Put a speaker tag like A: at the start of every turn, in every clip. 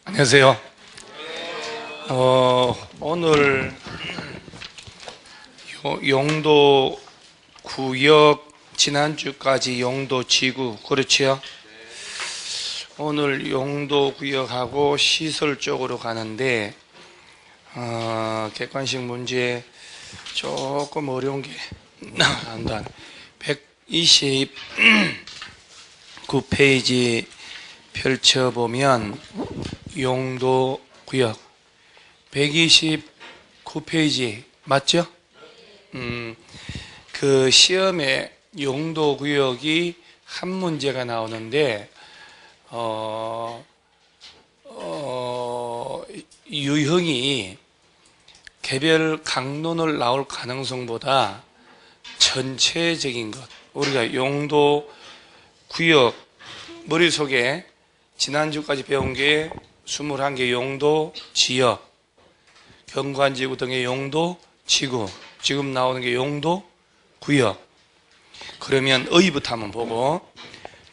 A: 안녕하세요. 오늘 용도 구역, 지난주까지 용도 지구, 그렇지요? 오늘 용도 구역하고 시설 쪽으로 가는데, 객관식 문제 조금 어려운 게 나온다. 129페이지 펼쳐보면 용도 구역 129페이지 맞죠? 그 시험에 용도 구역이 한 문제가 나오는데 유형이 개별 강론을 나올 가능성보다 전체적인 것, 우리가 용도 구역 머릿속에 지난주까지 배운 게 21개 용도 지역, 경관지구 등의 용도 지구, 지금 나오는 게 용도 구역. 그러면 의의부터 한번 보고,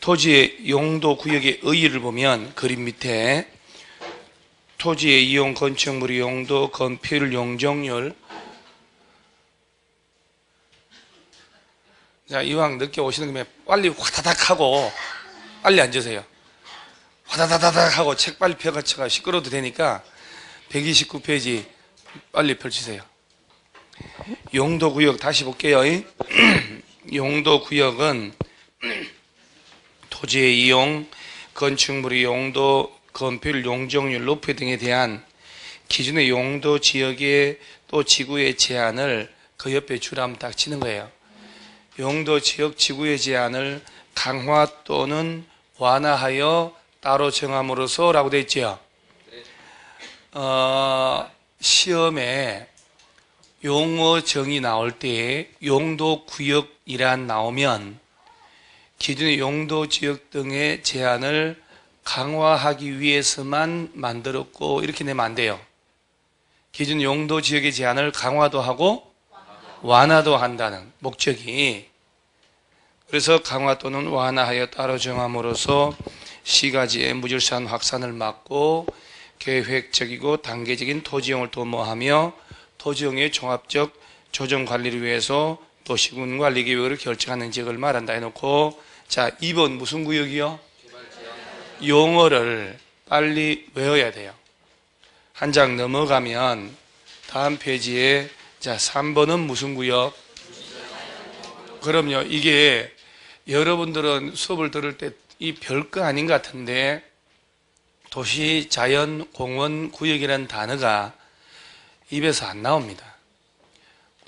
A: 토지의 용도 구역의 의의를 보면 그림 밑에 토지의 이용 건축물의 용도, 건폐율, 용적률. 자, 이왕 늦게 오시는 김에 빨리 화다닥 하고 빨리 앉으세요. 화다다닥 하고 책 빨리 펴가지고 시끄러워도 되니까 129페이지 빨리 펼치세요. 용도구역 다시 볼게요. 용도구역은 토지의 이용, 건축물의 용도, 건폐율, 용적률, 높이 등에 대한 기준의 용도 지역의 또 지구의 제한을 그 옆에 줄 한번 딱 치는 거예요. 용도 지역 지구의 제한을 강화 또는 완화하여 따로 정함으로써 라고 되어 있죠. 시험에 용어 정의 나올 때 용도 구역이란 나오면 기존의 용도 지역 등의 제한을 강화하기 위해서만 만들었고 이렇게 내면 안 돼요. 기존 용도 지역의 제한을 강화도 하고 완화도 한다는 목적이, 그래서 강화 또는 완화하여 따로 정함으로써 시가지의 무질서한 확산을 막고 계획적이고 단계적인 토지용을 도모하며 토지용의 종합적 조정 관리를 위해서 도시군 관리 계획을 결정하는 지역을 말한다 해놓고, 자, 2번 무슨 구역이요? 용어를 빨리 외워야 돼요. 한 장 넘어가면 다음 페이지에, 자, 3번은 무슨 구역? 그럼요. 이게 여러분들은 수업을 들을 때 이 별거 아닌 것 같은데 도시, 자연, 공원, 구역이라는 단어가 입에서 안 나옵니다.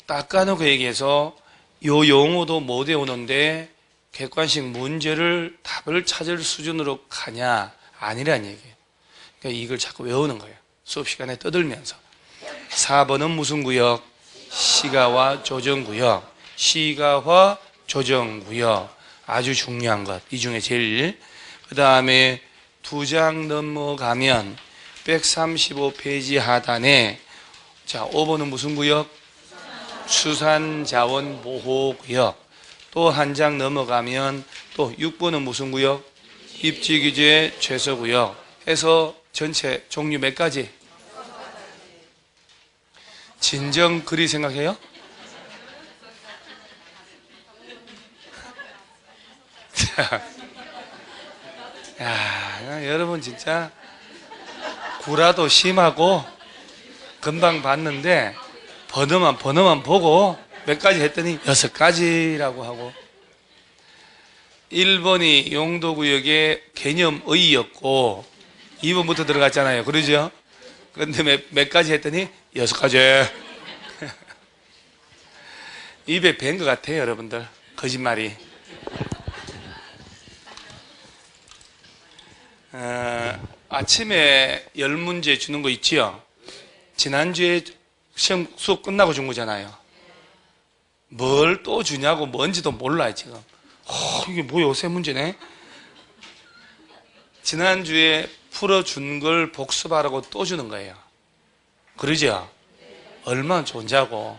A: 닦아놓고 얘기해서 요 용어도 못 외우는데 객관식 문제를 답을 찾을 수준으로 가냐? 아니란 얘기예요. 그러니까 이걸 자꾸 외우는 거예요. 수업 시간에 떠들면서. 4번은 무슨 구역? 시가와 조정구역. 시가와 조정구역. 아주 중요한 것. 이 중에 제일. 그 다음에 두 장 넘어가면 135페이지 하단에, 자, 5번은 무슨 구역? 수산자원보호구역. 또 한 장 넘어가면 또 6번은 무슨 구역? 입지규제 최소구역. 해서 전체 종류 몇 가지? 진정 그리 생각해요? 야, 여러분 진짜 구라도 심하고 금방 봤는데 번호만 보고 몇 가지 했더니 6가지라고 하고. 1번이 용도구역의 개념의였고 2번부터 들어갔잖아요. 그러죠? 그런데 몇 가지 했더니 6가지. 입에 밴 것 같아요, 여러분들. 거짓말이. 아침에 10문제 주는 거 있지요? 지난주에 시험 수업 끝나고 준 거잖아요. 뭘 또 주냐고 뭔지도 몰라요, 지금. 이게 뭐야, 요새 문제네? 지난주에 풀어준 걸 복습하라고 또 주는 거예요. 그러죠? 얼마나 좋은지하고.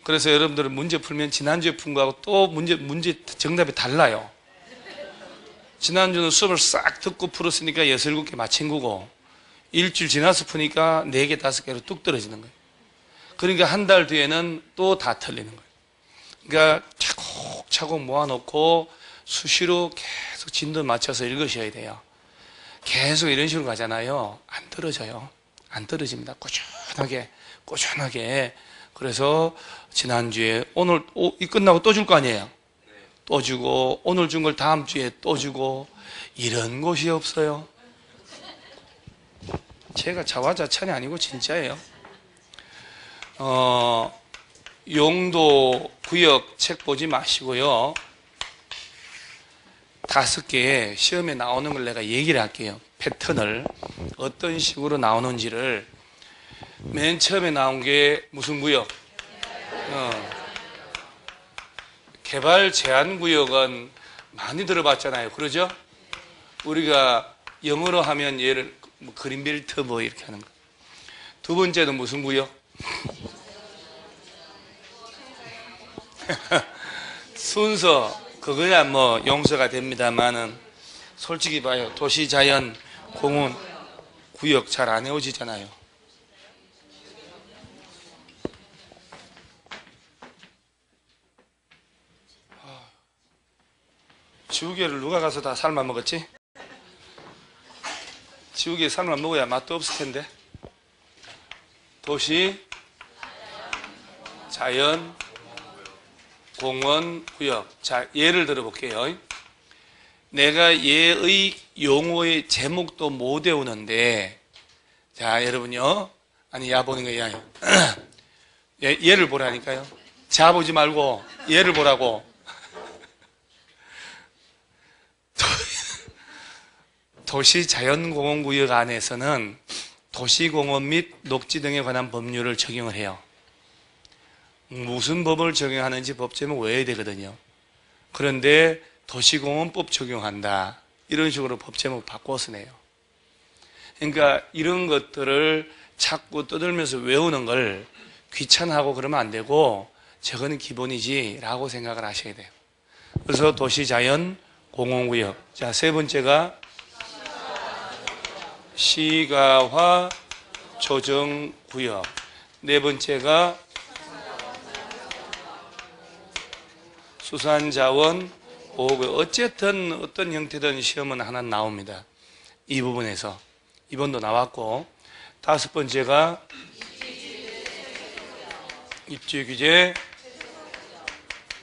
A: 그래서 여러분들은 문제 풀면 지난주에 푼 거하고 또 문제 정답이 달라요. 지난주는 수업을 싹 듣고 풀었으니까 6, 7개 맞힌 거고, 일주일 지나서 푸니까 4개, 5개로 뚝 떨어지는 거예요. 그러니까 한 달 뒤에는 또 다 틀리는 거예요. 그러니까 차곡차곡 모아놓고 수시로 계속 진도 맞춰서 읽으셔야 돼요. 계속 이런 식으로 가잖아요. 안 떨어져요. 안 떨어집니다. 꾸준하게. 그래서 지난주에 오늘 이 끝나고 또 줄 거 아니에요. 또 주고 오늘 준 걸 다음 주에 또 주고 이런 곳이 없어요. 제가 자화자찬이 아니고 진짜예요. 용도 구역 책 보지 마시고요. 5개 시험에 나오는 걸 내가 얘기를 할게요. 패턴을 어떤 식으로 나오는지를. 맨 처음에 나온 게 무슨 구역? 개발 제한 구역은 많이 들어봤잖아요. 그러죠? 우리가 영어로 하면 얘를 그린벨트 뭐 이렇게 하는 거. 두 번째는 무슨 구역? 순서 그거야 뭐 용서가 됩니다만은 솔직히 봐요. 도시 자연 공원 구역 잘 안 외워지잖아요. 지우개를 누가 가서 다 삶아 먹었지? 지우개 삶아 먹어야 맛도 없을 텐데. 도시 자연 공원 구역. 자, 예를 들어 볼게요. 내가 얘의 용어의 제목도 못 외우는데, 자, 여러분요. 아니, 야 보는 거야. 얘를 보라니까요. 자 보지 말고 얘를 보라고. 도시자연공원구역 안에서는 도시공원 및 녹지 등에 관한 법률을 적용을 해요. 무슨 법을 적용하는지 법 제목 외워야 되거든요. 그런데 도시공원법 적용한다. 이런 식으로 법 제목 바꿔서 내요. 그러니까 이런 것들을 자꾸 떠들면서 외우는 걸 귀찮아하고 그러면 안 되고 저거는 기본이지 라고 생각을 하셔야 돼요. 그래서 도시자연공원구역. 자, 세 번째가 시가화 조정구역. 네 번째가 수산자원 보호구역. 어쨌든 어떤 형태든 시험은 하나 나옵니다. 이 부분에서. 이번도 나왔고. 다섯 번째가 입지규제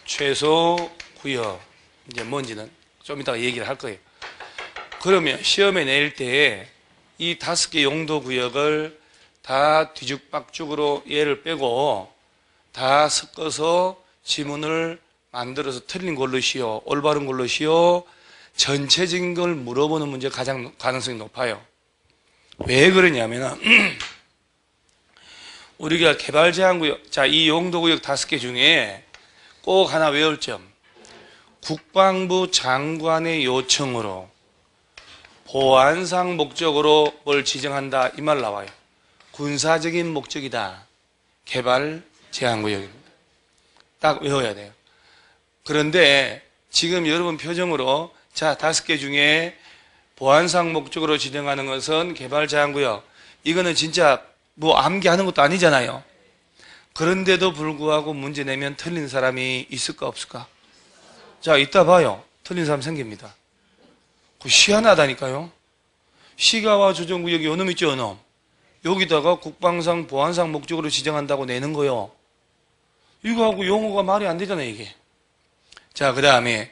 A: 최소구역. 이제 뭔지는 좀 이따가 얘기를 할 거예요. 그러면 시험에 낼 때 이 5개 용도 구역을 다 뒤죽박죽으로 얘를 빼고 다 섞어서 지문을 만들어서 틀린 걸로 시오, 올바른 걸로 시오, 전체적인 걸 물어보는 문제가 가장 가능성이 높아요. 왜 그러냐면 우리가 개발제한구역, 자, 이 용도구역 5개 중에 꼭 하나 외울 점. 국방부 장관의 요청으로 보안상 목적으로 뭘 지정한다 이 말 나와요. 군사적인 목적이다. 개발 제한구역입니다. 딱 외워야 돼요. 그런데 지금 여러분 표정으로 자 5개 중에 보안상 목적으로 지정하는 것은 개발 제한구역. 이거는 진짜 뭐 암기하는 것도 아니잖아요. 그런데도 불구하고 문제 내면 틀린 사람이 있을까 없을까? 자, 이따 봐요. 틀린 사람 생깁니다. 희한하다니까요. 시가와 조정구역이 요놈 있죠, 요놈. 여기다가 국방상, 보안상 목적으로 지정한다고 내는 거요. 이거하고 용어가 말이 안 되잖아요, 이게. 자, 그 다음에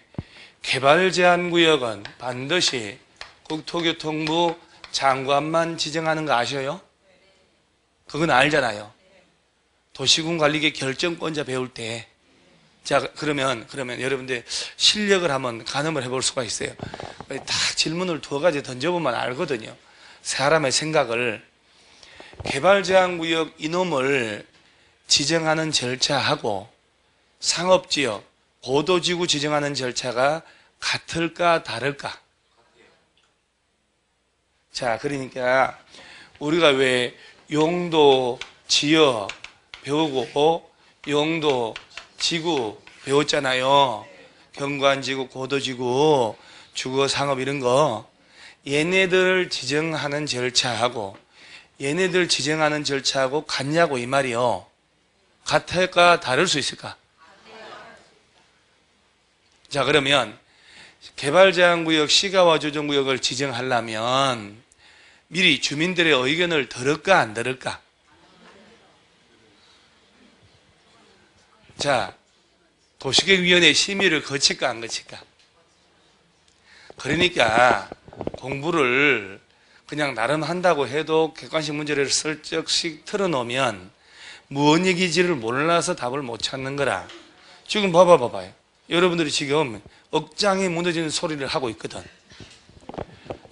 A: 개발제한구역은 반드시 국토교통부 장관만 지정하는 거 아셔요? 그건 알잖아요. 도시군관리계 결정권자 배울 때. 자, 그러면 여러분들 실력을 한번 가늠을 해볼 수가 있어요. 딱 질문을 2가지 던져보면 알거든요. 사람의 생각을. 개발제한구역 이놈을 지정하는 절차하고 상업지역, 고도지구 지정하는 절차가 같을까 다를까? 자, 그러니까 우리가 왜 용도, 지역 배우고 용도, 지구 배웠잖아요. 경관지구, 고도지구. 주거, 상업 이런 거 얘네들 지정하는 절차하고 얘네들 지정하는 절차하고 같냐고 이 말이요. 같을까 다를 수 있을까? 자, 그러면 개발제한구역, 시가와 조정구역을 지정하려면 미리 주민들의 의견을 들을까 안 들을까? 자, 도시계획위원회 심의를 거칠까 안 거칠까? 그러니까 공부를 그냥 나름 한다고 해도 객관식 문제를 슬쩍씩 틀어놓으면 무언 얘기지를 몰라서 답을 못 찾는 거라. 지금 봐봐요. 여러분들이 지금 억장이 무너지는 소리를 하고 있거든.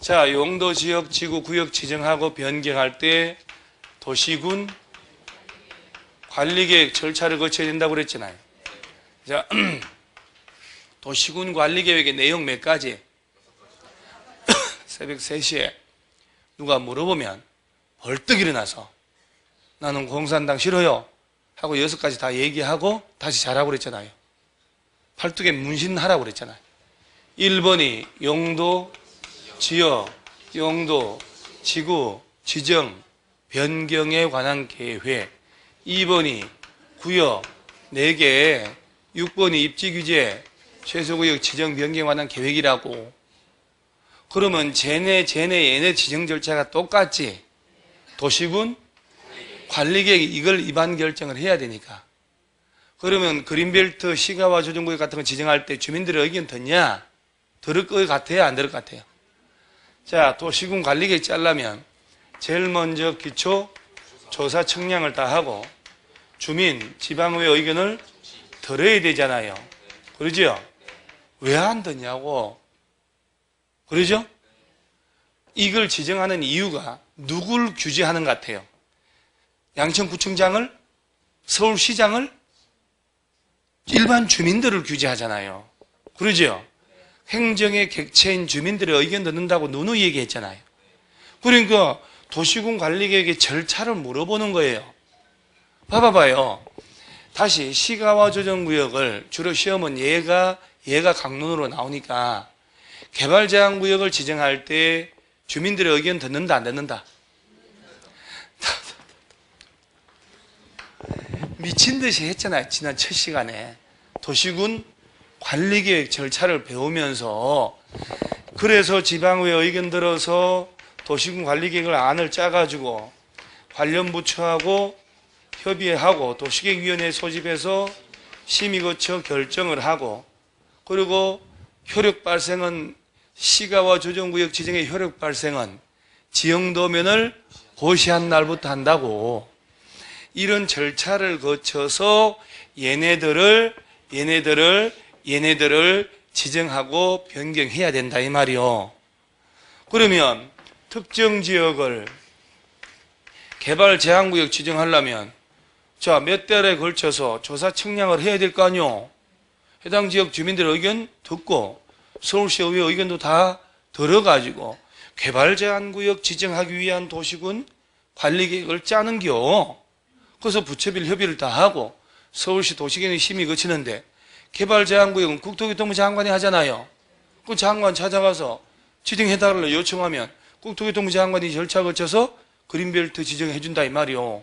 A: 자, 용도, 지역, 지구, 구역 지정하고 변경할 때 도시군 관리계획 절차를 거쳐야 된다고 그랬잖아요. 자, 도시군 관리계획의 내용 몇 가지? 새벽 3시에 누가 물어보면 벌떡 일어나서 나는 공산당 싫어요 하고 6가지 다 얘기하고 다시 자라고 그랬잖아요. 팔뚝에 문신하라고 그랬잖아요. 1번이 용도, 지역, 용도, 지구, 지정, 변경에 관한 계획. 2번이 구역 4개, 6번이 입지규제, 최소구역 지정 변경에 관한 계획이라고. 그러면 얘네 지정 절차가 똑같지? 도시군 관리계획 이걸 입안 결정을 해야 되니까. 그러면 그린벨트 시가와 조정구역 같은 거 지정할 때 주민들의 의견 듣냐? 들을 것 같아요? 안 들을 것 같아요? 자, 도시군 관리계획 짜려면 제일 먼저 기초 조사 청량을 다 하고 주민, 지방의회 의견을 들어야 되잖아요. 그러죠? 왜 안 듣냐고. 그러죠? 이걸 지정하는 이유가 누굴 규제하는 것 같아요? 양천구청장을? 서울시장을? 일반 주민들을 규제하잖아요. 그러죠? 행정의 객체인 주민들의 의견 듣는다고 누누이 얘기했잖아요. 그러니까 도시군 관리계획의 절차를 물어보는 거예요. 봐봐요. 다시 시가와 조정구역을 주로 시험은 얘가 강론으로 나오니까 개발제한구역을 지정할 때 주민들의 의견 듣는다 안 듣는다? 미친 듯이 했잖아요. 지난 첫 시간에. 도시군 관리계획 절차를 배우면서 그래서 지방의회 의견 들어서 도시군 관리계획을 안을 짜가지고 관련 부처하고 협의하고 도시계획위원회 소집해서 심의 거쳐 결정을 하고 그리고 효력 발생은 시가와 조정구역 지정의 효력 발생은 지형도면을 고시한 날부터 한다고. 이런 절차를 거쳐서 얘네들을 지정하고 변경해야 된다 이 말이요. 그러면 특정 지역을 개발 제한구역 지정하려면 자, 몇 달에 걸쳐서 조사 청량을 해야 될 거 아니요. 해당 지역 주민들의 의견 듣고 서울시 의회 의견도 다 들어가지고 개발 제한구역 지정하기 위한 도시군 관리계획을 짜는겨. 그래서 부처별 협의를 다 하고 서울시 도시계획 심의 거치는데 개발 제한구역은 국토교통부 장관이 하잖아요. 그 장관 찾아가서 지정해달라고 요청하면 국토교통부 장관이 절차 거쳐서 그린벨트 지정해준다 이 말이요.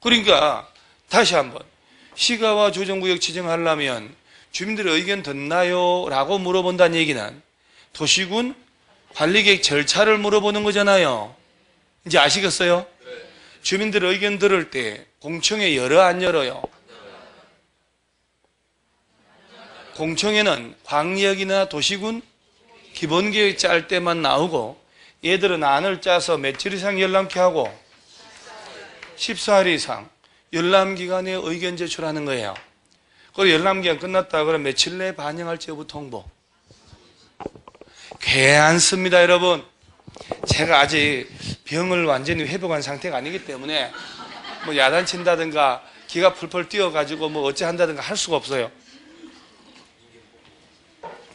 A: 그러니까 다시 한번 시가와 조정구역 지정하려면 주민들의 의견 듣나요? 라고 물어본다는 얘기는 도시군 관리계획 절차를 물어보는 거잖아요. 이제 아시겠어요? 주민들의 의견 들을 때 공청회 열어 안 열어요? 공청회는 광역이나 도시군 기본계획 짤 때만 나오고 얘들은 안을 짜서 며칠 이상 열람케 하고 14일 이상 열람기간에 의견 제출하는 거예요. 그리고 열람기간 끝났다 그러면 며칠 내에 반영할지 여부 통보. 괜찮습니다 여러분. 제가 아직 병을 완전히 회복한 상태가 아니기 때문에 뭐 야단친다든가 기가 풀풀 뛰어가지고 뭐 어찌 한다든가 할 수가 없어요.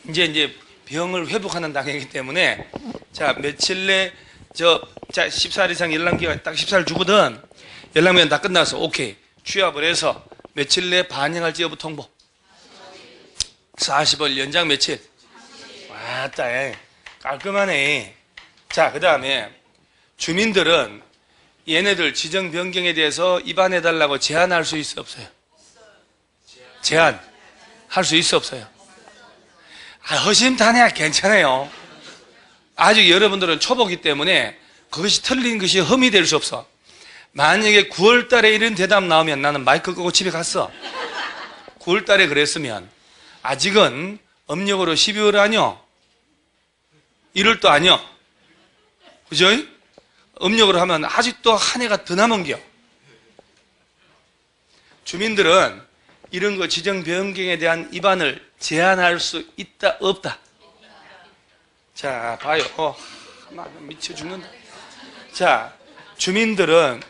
A: 이제 병을 회복하는 단계이기 때문에 자 며칠 내 자 14일 이상 열람기간 딱 14일 주거든. 열람기간 다 끝나서 오케이 취합을 해서 며칠 내에 반영할지 여부 통보. 40일 연장 며칠? 와 아따, 깔끔하네. 자, 그 다음에 주민들은 얘네들 지정 변경에 대해서 입안해달라고 제안할 수 있어, 없어요? 제안할 수 있어, 없어요? 허심탄회야 괜찮아요. 아직 여러분들은 초보기 때문에 그것이 틀린 것이 흠이 될 수 없어. 만약에 9월 달에 이런 대답 나오면 나는 마이크 끄고 집에 갔어. 9월 달에 그랬으면 아직은 음력으로 12월 아니요? 1월도 아니요? 그죠? 음력으로 하면 아직도 한 해가 더 남은겨. 주민들은 이런 거 지정 변경에 대한 입안을 제한할 수 있다, 없다? 자, 봐요. 미쳐 죽는다. 자, 주민들은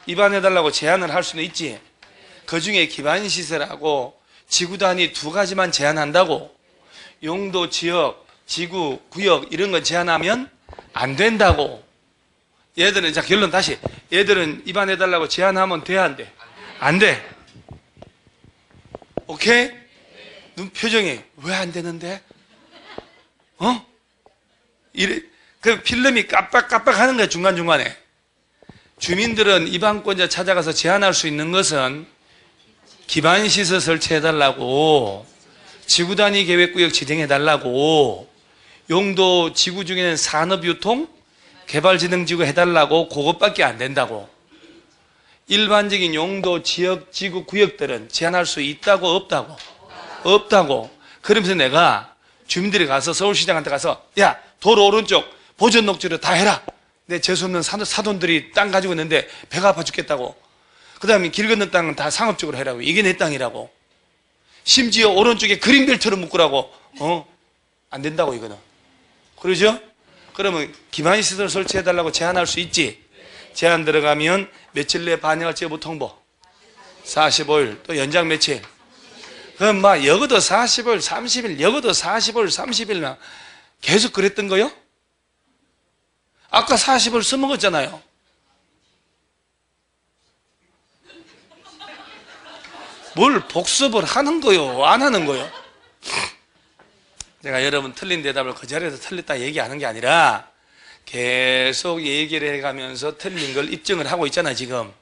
A: 입안해달라고 제한을 할 수는 있지. 그 중에 기반시설하고 지구 단위 두 가지만 제한한다고. 용도, 지역, 지구, 구역 이런 거 제한하면 안 된다고. 얘들은, 자, 결론 다시. 얘들은 입안해달라고 제한하면 돼, 안 돼? 안 돼. 오케이? 눈 표정이 왜 안 되는데? 그 필름이 깜빡깜빡 하는 거야, 중간중간에. 주민들은 입안권자 찾아가서 제한할 수 있는 것은 기반시설 설치해달라고, 지구단위 계획구역 지정해달라고, 용도 지구 중에는 산업유통, 개발지능지구 해달라고, 그것밖에 안 된다고. 일반적인 용도, 지역, 지구, 구역들은 제한할 수 있다고, 없다고? 없다고. 그러면서 내가 주민들이 가서 서울시장한테 가서, 야, 도로 오른쪽 보전 녹지로 다 해라. 내 재수없는 사돈들이 땅 가지고 있는데 배가 아파 죽겠다고. 그 다음에 길 건너 땅은 다 상업적으로 해라고. 이게 내 땅이라고. 심지어 오른쪽에 그린벨트를 묶으라고. 안 된다고, 이거는. 그러죠? 그러면 기반시설 설치해달라고 제안할 수 있지. 제안 들어가면 며칠 내에 반영할지 여부 통보. 45일. 또 연장 며칠. 그럼 막 여기도 40일, 30일, 여기도 40일, 30일 계속 그랬던 거요? 아까 40일 써먹었잖아요. 뭘 복습을 하는 거요? 안 하는 거요? 제가 여러분 틀린 대답을 그 자리에서 틀렸다 얘기하는 게 아니라 계속 얘기를 해가면서 틀린 걸 입증을 하고 있잖아, 지금.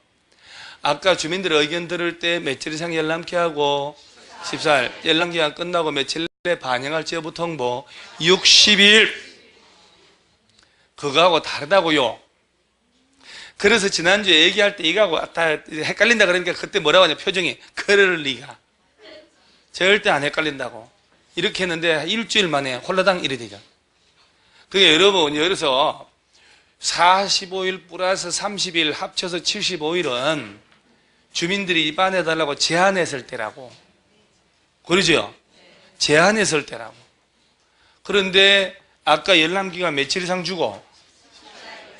A: 아까 주민들 의견 들을 때 며칠 이상 열람케 하고 14일, 열람기간 끝나고 며칠 내에 반영할지 여부 통보 60일. 그거하고 다르다고요. 그래서 지난주에 얘기할 때 이거하고 다 헷갈린다 그러니까 그때 뭐라고 하냐, 표정이. 그럴 리가. 절대 안 헷갈린다고. 이렇게 했는데 일주일 만에 홀라당 이래 되죠. 그게 여러분, 여기서 45일 플러스 30일 합쳐서 75일은 주민들이 입안해달라고 제안했을 때라고. 그러죠? 제한했을 때라고. 그런데 아까 열람기간 며칠 이상 주고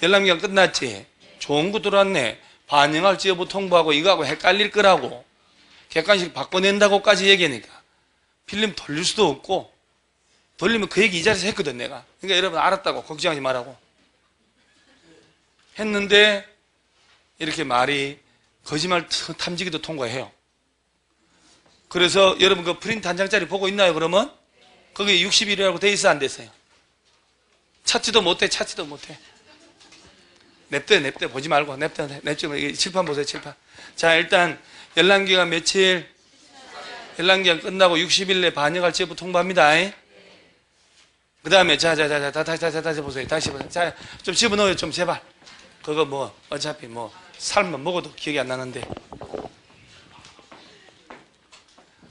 A: 열람기간 끝났지? 좋은 거 들어왔네. 반영할지 여부 통보하고 이거하고 헷갈릴 거라고. 객관식 바꿔낸다고까지 얘기하니까 필름 돌릴 수도 없고, 돌리면 그 얘기 이 자리에서 했거든, 내가. 그러니까 여러분 알았다고 걱정하지 말라고 했는데 이렇게 말이 거짓말 탐지기도 통과해요. 그래서 여러분 그 프린트 한 장짜리 보고 있나요, 그러면? 거기에 60일이라고 돼 있어, 안 됐어요? 찾지도 못해. 냅둬. 보지 말고. 냅둬. 칠판 보세요, 칠판. 자, 일단, 열람기간 며칠? 열람기간 끝나고 60일 내 반영할지 여부 통보합니다. 그 다음에, 다시 보세요. 자, 좀 집어넣어요, 좀, 제발. 그거 어차피 삶만 먹어도 기억이 안 나는데.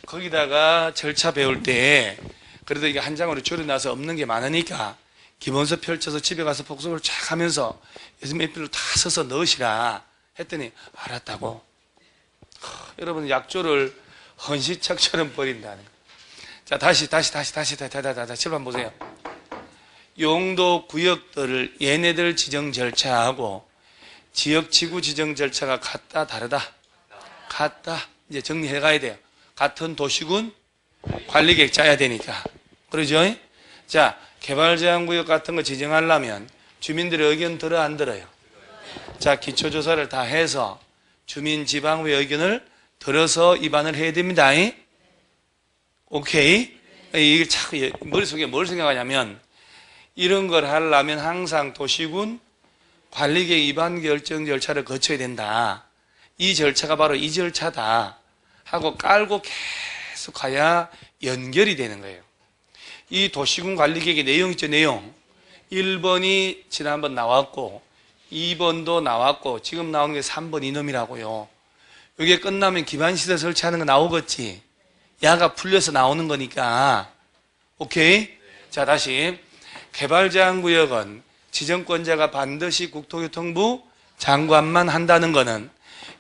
A: 거기다가 절차 배울 때, 그래도 이게 한 장으로 줄여놔서 없는 게 많으니까, 기본서 펼쳐서 집에 가서 복습을 쫙 하면서 SMAP로 다 써서 넣으시라 했더니 알았다고. 여러분 약조를 헌시착처럼 버린다는 거. 자, 다시 칠판 보세요. 용도 구역들을 얘네들 지정 절차하고 지역 지구 지정 절차가 같다, 다르다? 같다. 이제 정리해 가야 돼요. 같은 도시군 관리계획 짜야 되니까. 그러죠? 자, 개발제한구역 같은 거 지정하려면 주민들의 의견 들어, 안 들어요? 자, 기초조사를 다 해서 주민 지방의 의견을 들어서 입안을 해야 됩니다. 오케이? 이게 참 머릿속에 뭘 생각하냐면 이런 걸 하려면 항상 도시군 관리계획 위반 결정 절차를 거쳐야 된다. 이 절차가 바로 이 절차다 하고 깔고 계속 가야 연결이 되는 거예요. 이 도시군 관리계획의 내용 있죠, 내용. 1번이 지난번 나왔고 2번도 나왔고 지금 나오는 게 3번 이놈이라고요. 이게 끝나면 기반시설 설치하는 거 나오겠지. 야가 풀려서 나오는 거니까. 오케이? 자, 다시. 개발제한구역은 지정권자가 반드시 국토교통부 장관만 한다는 거는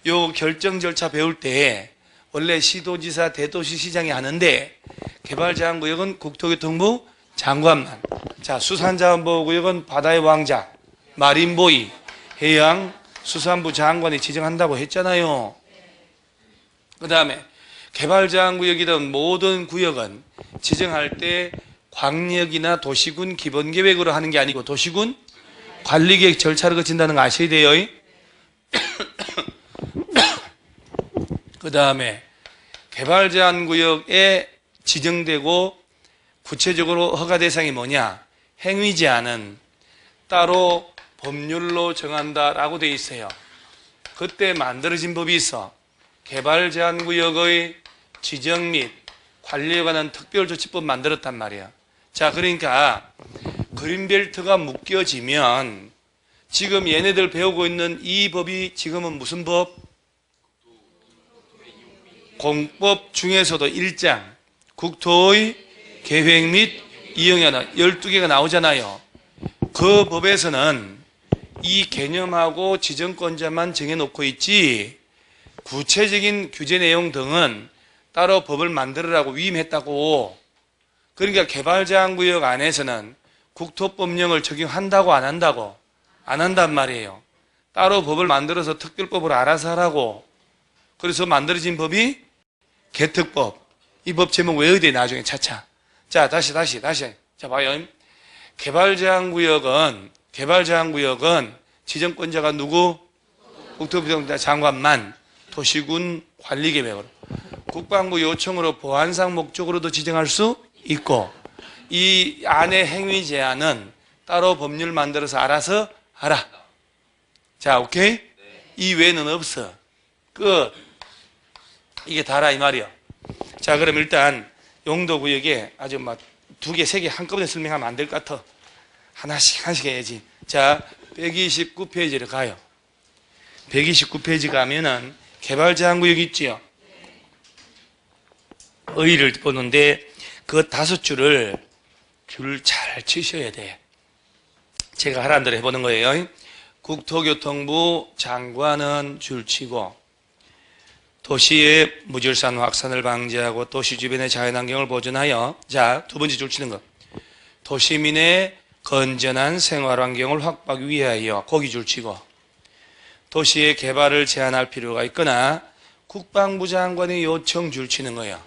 A: 요 결정 절차 배울 때 원래 시도지사, 대도시시장이 하는데 개발제한구역은 국토교통부 장관만. 자, 수산자원보호구역은 바다의 왕자, 마린보이, 해양, 수산부 장관이 지정한다고 했잖아요. 그 다음에 개발제한구역이든 모든 구역은 지정할 때 광역이나 도시군 기본계획으로 하는 게 아니고 도시군 관리계획 절차를 거친다는 거 아셔야 돼요. 그 다음에 개발제한구역에 지정되고 구체적으로 허가 대상이 뭐냐? 행위제한은 따로 법률로 정한다라고 돼 있어요. 그때 만들어진 법이 있어. 개발제한구역의 지정 및 관리에 관한 특별조치법 만들었단 말이야. 자, 그러니까 그린벨트가 묶여지면 지금 얘네들 배우고 있는 이 법이 지금은 무슨 법? 공법 중에서도 1장 국토의 계획 및 이행하는 12개가 나오잖아요. 그 법에서는 이 개념하고 지정권자만 정해놓고 있지 구체적인 규제 내용 등은 따로 법을 만들으라고 위임했다고. 그러니까 개발제한구역 안에서는 국토법령을 적용한다고 안 한다고? 안 한단 말이에요. 따로 법을 만들어서 특별법으로 알아서 하라고. 그래서 만들어진 법이 개특법. 이 법 제목 외워야 돼, 나중에 차차. 자, 다시. 자, 봐요. 개발제한구역은 지정권자가 누구? 국토부장 장관만 도시군 관리계획으로. 국방부 요청으로 보안상 목적으로도 지정할 수 있고, 이 안에 행위 제한은 따로 법률 만들어서 알아서 하라. 자, 오케이? 이 외에는 없어. 끝. 이게 다라 이 말이야. 자, 그럼 일단 용도구역에 아주 막 2개, 3개 한꺼번에 설명하면 안 될 것 같아. 하나씩 해야지. 자, 129페이지를 가요. 129페이지 가면은 개발제한구역 있지요. 의의를 보는데 그 5줄을 줄 잘 치셔야 돼. 제가 하라는 대로 해보는 거예요. 국토교통부 장관은 줄 치고 도시의 무질산 확산을 방지하고 도시 주변의 자연환경을 보존하여, 자, 2번째 줄 치는 거. 도시민의 건전한 생활환경을 확보하기 위하여 거기 줄 치고 도시의 개발을 제한할 필요가 있거나 국방부 장관의 요청 줄 치는 거야.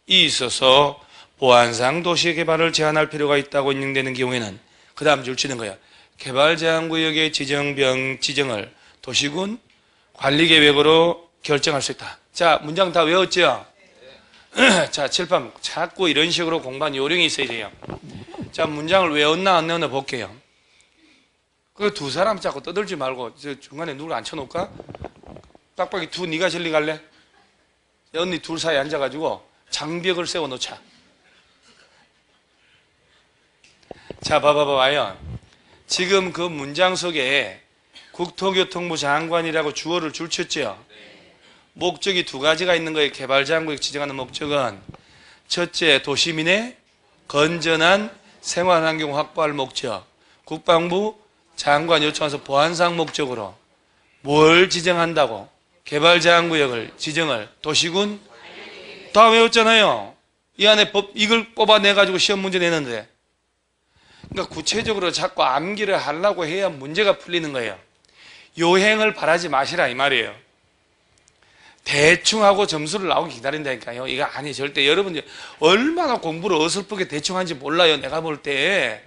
A: 이 있어서 보안상 도시 개발을 제한할 필요가 있다고 인정되는 경우에는 그 다음 줄 치는 거야. 개발제한구역의 지정을 도시군 관리계획으로 결정할 수 있다. 자, 문장 다 외웠죠? 자, 칠판 자꾸 이런 식으로 공부한 요령이 있어야 돼요. 자, 문장을 외웠나 안 외웠나 볼게요. 그 2사람 자꾸 떠들지 말고 저 중간에 누굴 앉혀놓을까? 빡빡이 네가 저리 갈래? 언니 둘 사이에 앉아가지고 장벽을 세워놓자. 자, 봐봐요. 지금 그 문장 속에 국토교통부 장관이라고 주어를 줄쳤죠? 목적이 2가지가 있는 거예요. 개발제한구역 지정하는 목적은. 첫째, 도시민의 건전한 생활환경 확보할 목적. 국방부 장관 요청해서 보안상 목적으로 뭘 지정한다고? 개발제한구역을 지정을 도시군 다 외웠잖아요. 이 안에 법 이걸 뽑아내가지고 시험 문제 내는데, 그러니까 구체적으로 자꾸 암기를 하려고 해야 문제가 풀리는 거예요. 요행을 바라지 마시라 이 말이에요. 대충 하고 점수를 나오기 기다린다니까요. 이거 아니 절대. 여러분들 얼마나 공부를 어설프게 대충 하는지 몰라요. 내가 볼 때.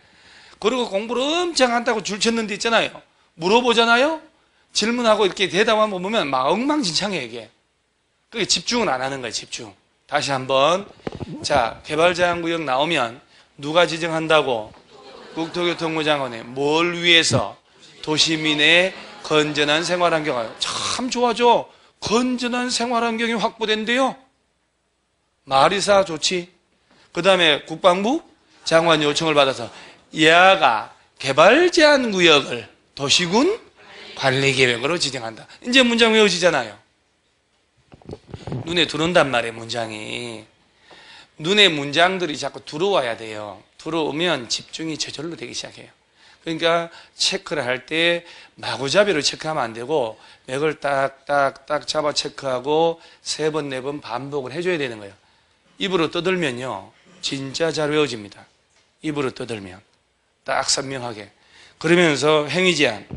A: 그리고 공부를 엄청 한다고 줄쳤는데 있잖아요. 물어보잖아요. 질문하고 이렇게 대답하면 보면 막 엉망진창해 이게. 그게 집중은 안 하는 거예요. 집중. 다시 한번 자, 개발제한구역 나오면 누가 지정한다고? 국토교통부 장관이. 뭘 위해서? 도시민의 건전한 생활환경. 참 좋아져. 건전한 생활환경이 확보된대요. 말이사 좋지. 그 다음에 국방부 장관 요청을 받아서 예하가 개발제한구역을 도시군 관리계획으로 지정한다. 이제 문장 외워지잖아요. 눈에 들어온단 말이에요, 문장이. 눈에 문장들이 자꾸 들어와야 돼요. 들어오면 집중이 저절로 되기 시작해요. 그러니까 체크를 할 때 마구잡이로 체크하면 안 되고 맥을 딱딱딱 잡아 체크하고 3번, 4번 반복을 해줘야 되는 거예요. 입으로 떠들면요, 진짜 잘 외워집니다. 입으로 떠들면 딱 선명하게. 그러면서 행위제한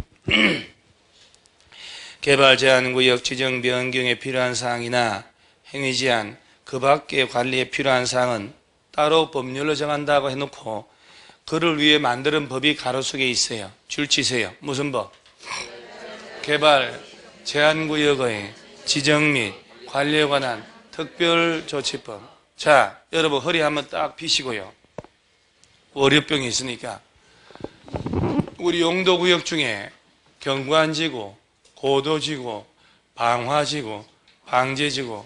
A: 개발제한구역 지정 변경에 필요한 사항이나 행위제한 그 밖의 관리에 필요한 사항은 따로 법률로 정한다고 해놓고 그를 위해 만드는 법이 가로수에 있어요. 줄치세요. 무슨 법? 개발제한구역의 지정 및 관리에 관한 특별조치법. 자, 여러분 허리 한번 딱 피시고요. 월요병이 있으니까 우리 용도구역 중에 경관지구, 고도지구, 방화지구, 방제지구,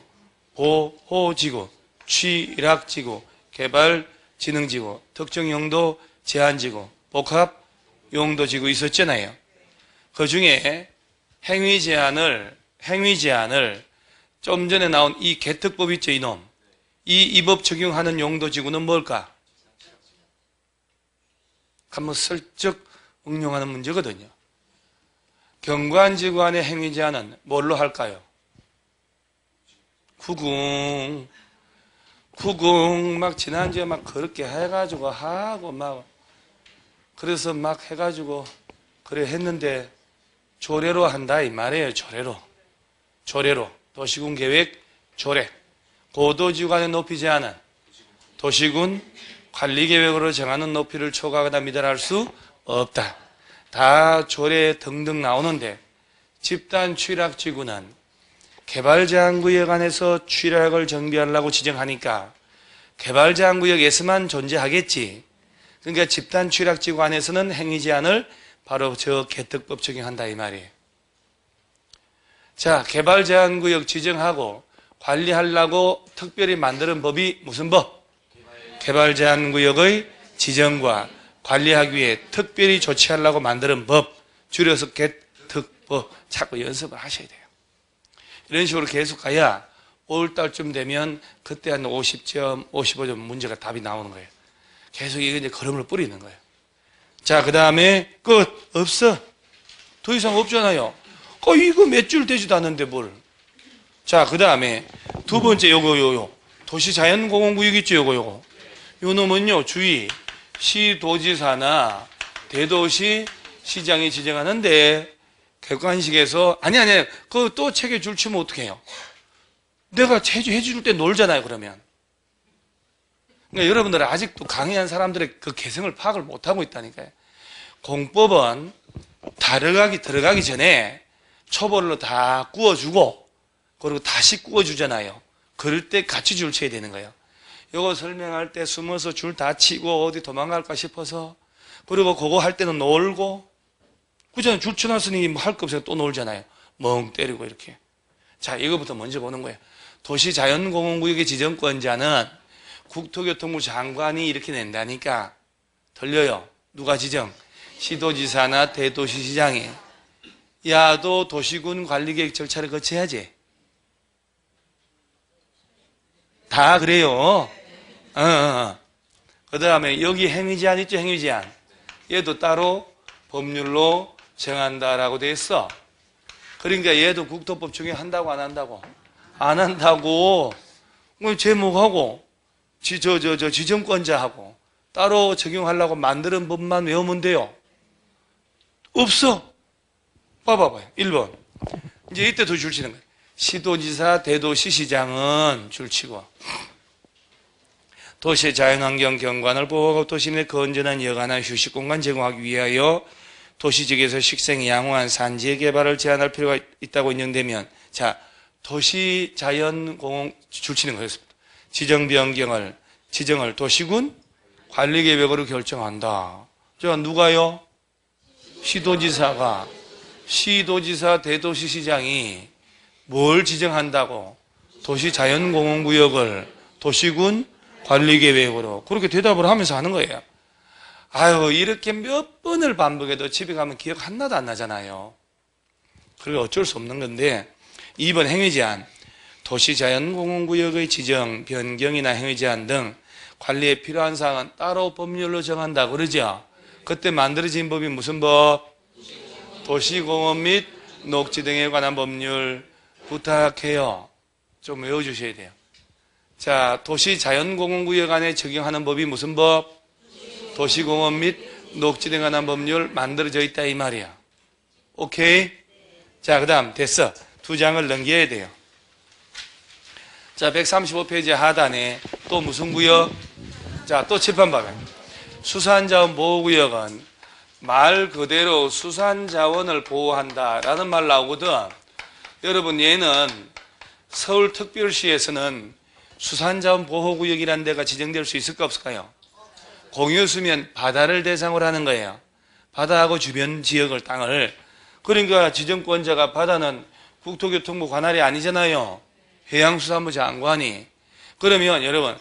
A: 보호지구, 취락지구, 개발진흥지구, 특정용도 제한지구, 복합용도지구 있었잖아요. 그 중에 행위제한을 좀 전에 나온 이 개특법 있죠, 이놈. 이 법 적용하는 용도지구는 뭘까? 한번 슬쩍 응용하는 문제거든요. 경관지구 안의 행위제한은 뭘로 할까요? 구궁 막 지난주에 막 그렇게 해가지고 하고 막 그래서 막 해가지고 그래 했는데 조례로 한다 이 말이에요. 조례로 도시군 계획 조례. 고도지구 간의 높이 제한은 도시군 관리계획으로 정하는 높이를 초과하거나 미달할 수 없다. 다 조례 등등 나오는데 집단 취락지구는 개발제한구역 안에서 취락을 정비하려고 지정하니까 개발제한구역에서만 존재하겠지. 그러니까 집단 취락지구 안에서는 행위제한을 바로 저 개특법 적용한다 이 말이에요. 자, 개발제한구역 지정하고 관리하려고 특별히 만드는 법이 무슨 법? 개발제한구역의 지정과 관리하기 위해 특별히 조치하려고 만드는 법, 줄여서 개특법. 자꾸 연습을 하셔야 돼요. 이런 식으로 계속 가야 5월달쯤 되면 그때 한 50점, 55점 문제가 답이 나오는 거예요. 계속 이게 이제 걸음을 뿌리는 거예요. 자, 그 다음에 끝. 없어. 더 이상 없잖아요. 이거 몇 줄 되지도 않는데 뭘. 자, 그 다음에 두 번째 요거. 도시자연공원구역 있죠, 요거. 요 놈은요, 주의. 시도지사나 대도시 시장이 지정하는데 객관식에서 아니 그거 또 책에 줄 치면 어떡해요? 내가 해줄 때 놀잖아요. 그러면 그러니까 여러분들은 아직도 강의한 사람들의 그 개성을 파악을 못하고 있다니까요. 공법은 들어가기 전에 초벌로 다 구워주고 그리고 다시 구워주잖아요. 그럴 때 같이 줄 쳐야 되는 거예요. 이거 설명할 때 숨어서 줄 다 치고 어디 도망갈까 싶어서 그리고 그거 할 때는 놀고 그잖아요. 줄 쳐놨으니 뭐 할 거 없어서 또 놀잖아요. 멍 때리고 이렇게. 자, 이거부터 먼저 보는 거예요. 도시자연공원구역의 지정권자는 국토교통부 장관이 이렇게 낸다니까. 들려요? 누가 지정? 시도지사나 대도시시장이. 야도 도시군 관리계획 절차를 거쳐야지. 다 그래요. 그 다음에 여기 행위제한 있죠, 행위제한. 얘도 따로 법률로 정한다라고 돼 있어. 그러니까 얘도 국토법 적용한다고 안 한다고? 안 한다고. 제목하고 지정권자하고 따로 적용하려고 만드는 법만 외우면 돼요. 없어. 봐봐요. 1번. 이제 이때 더 줄치는 거예요. 시도지사, 대도시시장은 줄치고 도시의 자연환경 경관을 보호하고 도시민의 건전한 여가나 휴식공간 제공하기 위하여 도시지역에서 식생 양호한 산지의 개발을 제한할 필요가 있다고 인정되면 자, 도시자연공원 줄치는 거였습니다. 지정을 도시군 관리계획으로 결정한다. 자, 누가요? 시도지사가, 시도지사 대도시시장이 뭘 지정한다고? 도시자연공원구역을 도시군 관리계획으로 그렇게 대답을 하면서 하는 거예요. 아유, 이렇게 몇 번을 반복해도 집에 가면 기억 하나도 안 나잖아요. 그게 어쩔 수 없는 건데, 2번 행위제한, 도시자연공원구역의 지정, 변경이나 행위제한 등 관리에 필요한 사항은 따로 법률로 정한다 그러죠. 그때 만들어진 법이 무슨 법? 도시공원 및 녹지 등에 관한 법률 부탁해요. 좀 외워주셔야 돼요. 자, 도시자연공원구역 안에 적용하는 법이 무슨 법? 도시공원 및 녹지 등에 관한 법률 만들어져 있다 이 말이야. 오케이? 자, 그 다음 됐어. 2장을 넘겨야 돼요. 자, 135페이지 하단에 또 무슨 구역? 자, 또 칠판 봐봐요. 수산자원 보호구역은 말 그대로 수산자원을 보호한다라는 말 나오거든. 여러분, 얘는 서울특별시에서는 수산자원 보호구역이라는 데가 지정될 수 있을까 없을까요? 공유수면 바다를 대상으로 하는 거예요. 바다하고 주변 지역을, 땅을. 그러니까 지정권자가 바다는 국토교통부 관할이 아니잖아요. 해양수산부 장관이. 그러면 여러분,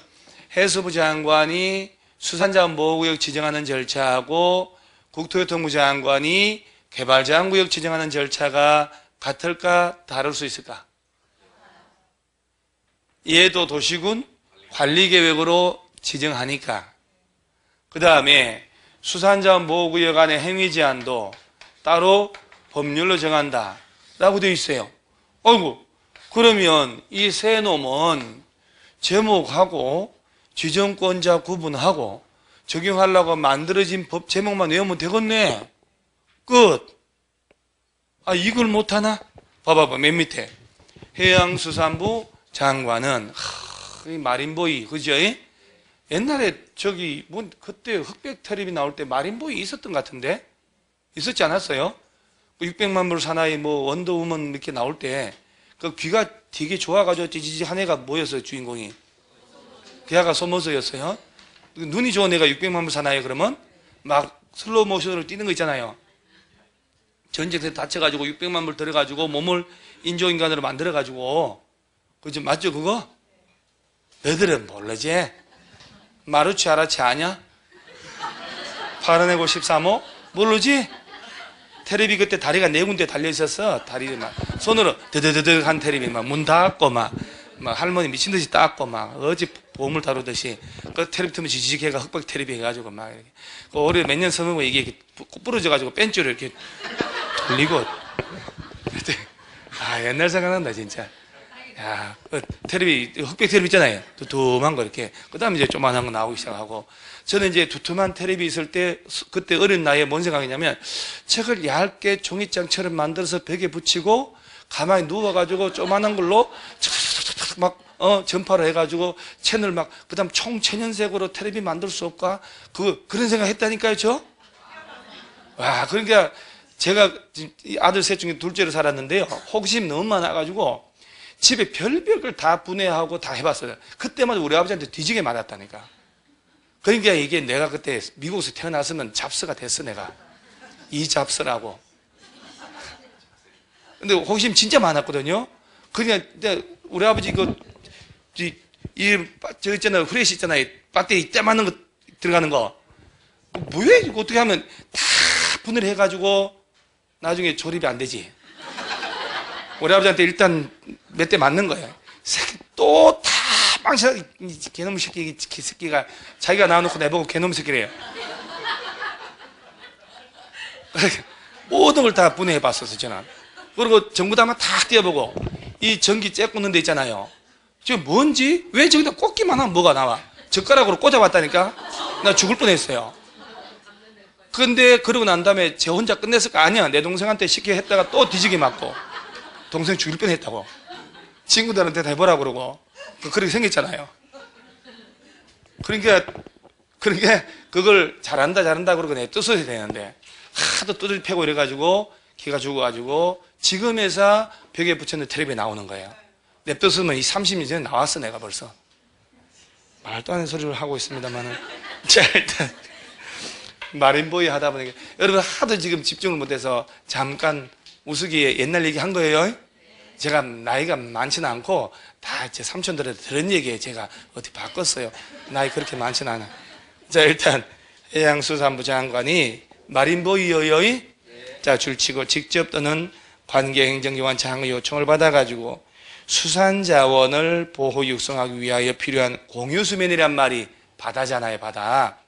A: 해수부 장관이 수산자원 보호구역 지정하는 절차하고 국토교통부 장관이 개발제한구역 지정하는 절차가 같을까 다를 수 있을까? 얘도 도시군 관리계획으로 지정하니까. 그 다음에 수산자원 보호구역 안에 행위제한도 따로 법률로 정한다 라고 되어 있어요. 어이구, 그러면 이 세 놈은 제목하고 지정권자 구분하고 적용하려고 만들어진 법 제목만 외우면 되겠네. 끝. 아, 이걸 못하나? 봐봐봐, 맨 밑에. 해양수산부 장관은, 이 마린보이, 그죠? 옛날에 저기, 뭐, 그때 흑백 텔레비 나올 때 마린보이 있었던 것 같은데? 있었지 않았어요? 600만 불 사나이 뭐, 원더우먼 이렇게 나올 때, 그 귀가 되게 좋아가지고 찌지지 한 애가 뭐였어요, 주인공이? 걔가 소모서였어요. 눈이 좋은 애가 600만 불 사나이 그러면 막 슬로우 모션으로 뛰는 거 있잖아요. 전쟁에서 다쳐가지고 600만 불 들어가지고 몸을 인조인간으로 만들어가지고, 그죠? 맞죠, 그거? 너희들은 모르지? 마루치 아라치 아냐? 파란해고 13호? 모르지? 테레비 그때 다리가 4군데 달려있었어. 다리를 막 손으로 드드드드 한 테레비 막 문 닫고 막 할머니 미친듯이 닦고 막 어지 보물 다루듯이 그 테레비 틀면 지지직 해가 흑백 테레비 해가지고 막 이렇게 그 올해 몇 년 서면 이게 부러져가지고 벤치를 이렇게 돌리고 아, 옛날 생각난다 진짜. 야, 그 텔레비, 흑백 텔레비 있잖아요. 두툼한 거 이렇게. 그 다음에 이제 조만한 거 나오기 시작하고. 저는 이제 두툼한 텔레비 있을 때, 그때 어린 나이에 뭔 생각이냐면, 책을 얇게 종이장처럼 만들어서 벽에 붙이고, 가만히 누워가지고 조만한 걸로, 막, 전파를 해가지고, 채널 막, 그 다음 총천연색으로 텔레비 만들 수 없까? 그런 생각 했다니까요, 저? 와, 그러니까, 제가 아들 셋 중에 둘째로 살았는데요. 호기심 너무 많아가지고, 집에 별벽을 다 분해하고 다 해봤어요. 그때마다 우리 아버지한테 뒤지게 맞았다니까. 그러니까 이게 내가 그때 미국에서 태어났으면 잡스가 됐어, 내가. 이 잡스라고. 근데 호기심 진짜 많았거든요. 그러니까 우리 아버지 저 있잖아요. 후레쉬 있잖아요. 배터리 이따만한 거 들어가는 거. 뭐야, 이거 어떻게 하면 다 분해를 해가지고 나중에 조립이 안 되지. 우리 아버지한테 일단 몇 대 맞는 거예요. 또 다 망쳐, 개놈 새끼가 자기가 나와놓고 내보고 개놈 새끼래요. 모든 걸 다 분해해 봤었어, 저는. 그리고 전부 다 띄워보고, 이 전기 쬐 꽂는 데 있잖아요. 지금 뭔지? 왜 저기다 꽂기만 하면 뭐가 나와? 젓가락으로 꽂아봤다니까? 나 죽을 뻔 했어요. 근데 그러고 난 다음에 제 혼자 끝냈을까? 아니야. 내 동생한테 쉽게 했다가 또 뒤지게 맞고. 동생 죽일 뻔 했다고. 친구들한테 다 해보라고 그러고. 그렇게 생겼잖아요. 그러니까 그걸 잘한다 그러고 냅뒀어야 되는데, 하도 두들 패고 이래가지고, 기가 죽어가지고, 지금에서 벽에 붙였는데 텔레비에 나오는 거예요. 냅뒀으면 이 30년 전에 나왔어, 내가 벌써. 말도 안 되는 소리를 하고 있습니다만은. 자, 일단, 마린보이 하다 보니까, 여러분 하도 지금 집중을 못해서 잠깐 우스기에 옛날 얘기 한 거예요. 제가 나이가 많지는 않고, 다 제 삼촌들한테 들은 얘기에 제가 어디 바꿨어요. 나이 그렇게 많지는 않아. 자, 일단, 해양수산부 장관이 마린보이의 자, 줄치고 직접 또는 관계행정기관 장의 요청을 받아가지고 수산자원을 보호 육성하기 위하여 필요한 공유수면이란 말이 바다잖아요, 바다.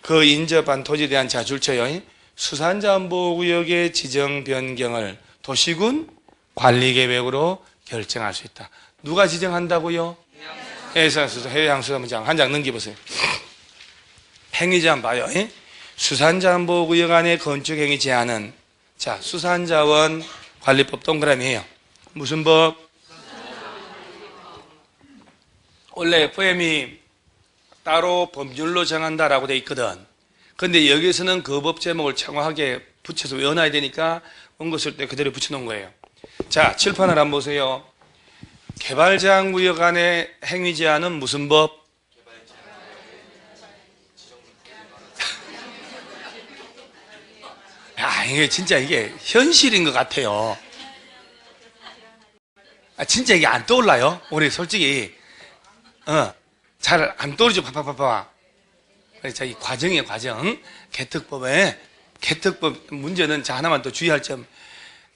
A: 그 인접한 토지에 대한 자줄처요. 수산자원보호구역의 지정 변경을 도시군 관리계획으로 결정할 수 있다. 누가 지정한다고요? 해양수산부장 한 장 넘겨보세요. 행위제한 봐요. 수산자원보호구역 안에 건축행위 제한은 자 수산자원 관리법 동그라미예요. 무슨 법? 원래 FM이 따로 법률로 정한다라고 돼 있거든. 근데 여기서는 그 법 제목을 창화하게 붙여서 외워놔야 되니까 원고 쓸 때 그대로 붙여놓은 거예요. 자, 칠판을 한번 보세요. 개발제한구역 안에 행위 제한은 무슨 법? 야, 이게 진짜 이게 현실인 것 같아요. 진짜 이게 안 떠올라요? 우리 솔직히 잘 안 떠오르죠. 파파파파. 그래서 이 과정이에요, 과정. 개특법에 개특법 문제는 자 하나만 더 주의할 점.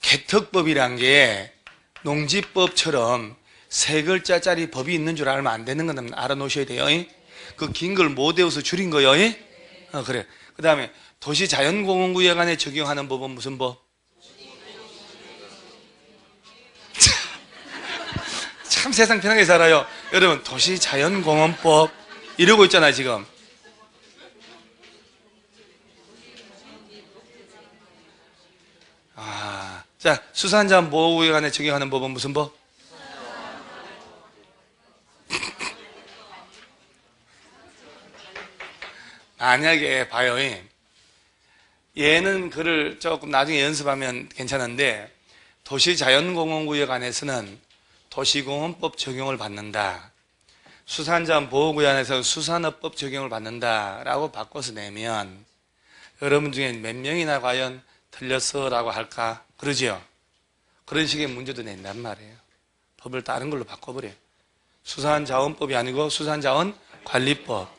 A: 개특법이란 게 농지법처럼 세 글자짜리 법이 있는 줄 알면 안 되는 건 알아놓으셔야 돼요. 그 긴 걸 못 외워서 줄인 거요. 그래. 그 다음에 도시자연공원구역 안에 적용하는 법은 무슨 법? 참 세상 편하게 살아요. 여러분, 도시자연공원법 이러고 있잖아요, 지금. 자, 수산자원보호구역 안에 적용하는 법은 무슨 법? 만약에 봐요. 얘는 글을 조금 나중에 연습하면 괜찮은데 도시자연공원구역 안에서는 도시공원법 적용을 받는다. 수산자원보호구역 안에서 수산업법 적용을 받는다라고 바꿔서 내면 여러분 중에 몇 명이나 과연 틀렸어라고 할까? 그러죠? 그런 식의 문제도 낸단 말이에요. 법을 다른 걸로 바꿔버려요. 수산자원법이 아니고 수산자원관리법,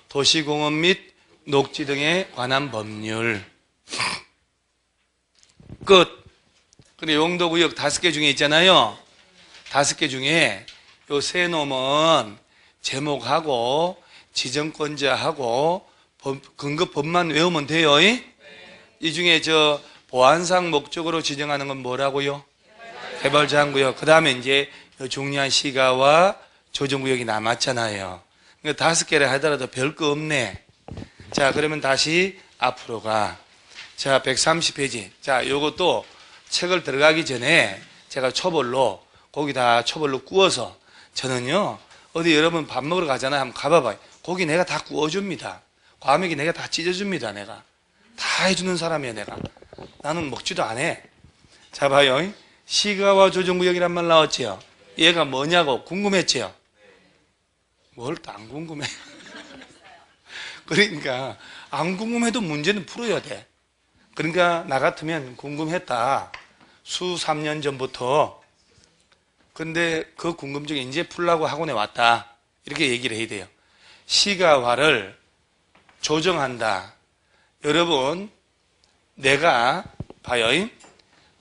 A: 도시공원 및 녹지 등에 관한 법률. 끝. 근데 용도구역 5개 중에 있잖아요. 5개 중에 요 세 놈은 제목하고 지정권자하고 근거법만 외우면 돼요. 이 중에 저 보안상 목적으로 지정하는 건 뭐라고요? 개발제한구역. 그 다음에 이제 중요한 시가와 조정구역이 남았잖아요. 그러니까 5개를 하더라도 별거 없네. 자, 그러면 다시 앞으로 가. 자, 130페이지. 자, 요것도 책을 들어가기 전에 제가 초벌로, 고기 다 초벌로 구워서 저는요, 어디 여러분 밥 먹으러 가잖아요. 한번 가봐봐요. 고기 내가 다 구워줍니다. 과메기 내가 다 찢어줍니다. 내가. 다 해주는 사람이에요, 내가. 나는 먹지도 안 해. 자, 봐요. 시가와 조정구역이란 말 나왔지요? 얘가 뭐냐고 궁금했지요? 뭘 또 안 궁금해? 그러니까 안 궁금해도 문제는 풀어야 돼. 그러니까 나 같으면 궁금했다. 수 3년 전부터. 근데 그 궁금증이 이제 풀라고 학원에 왔다. 이렇게 얘기를 해야 돼요. 시가화를 조정한다. 여러분, 내가 봐요.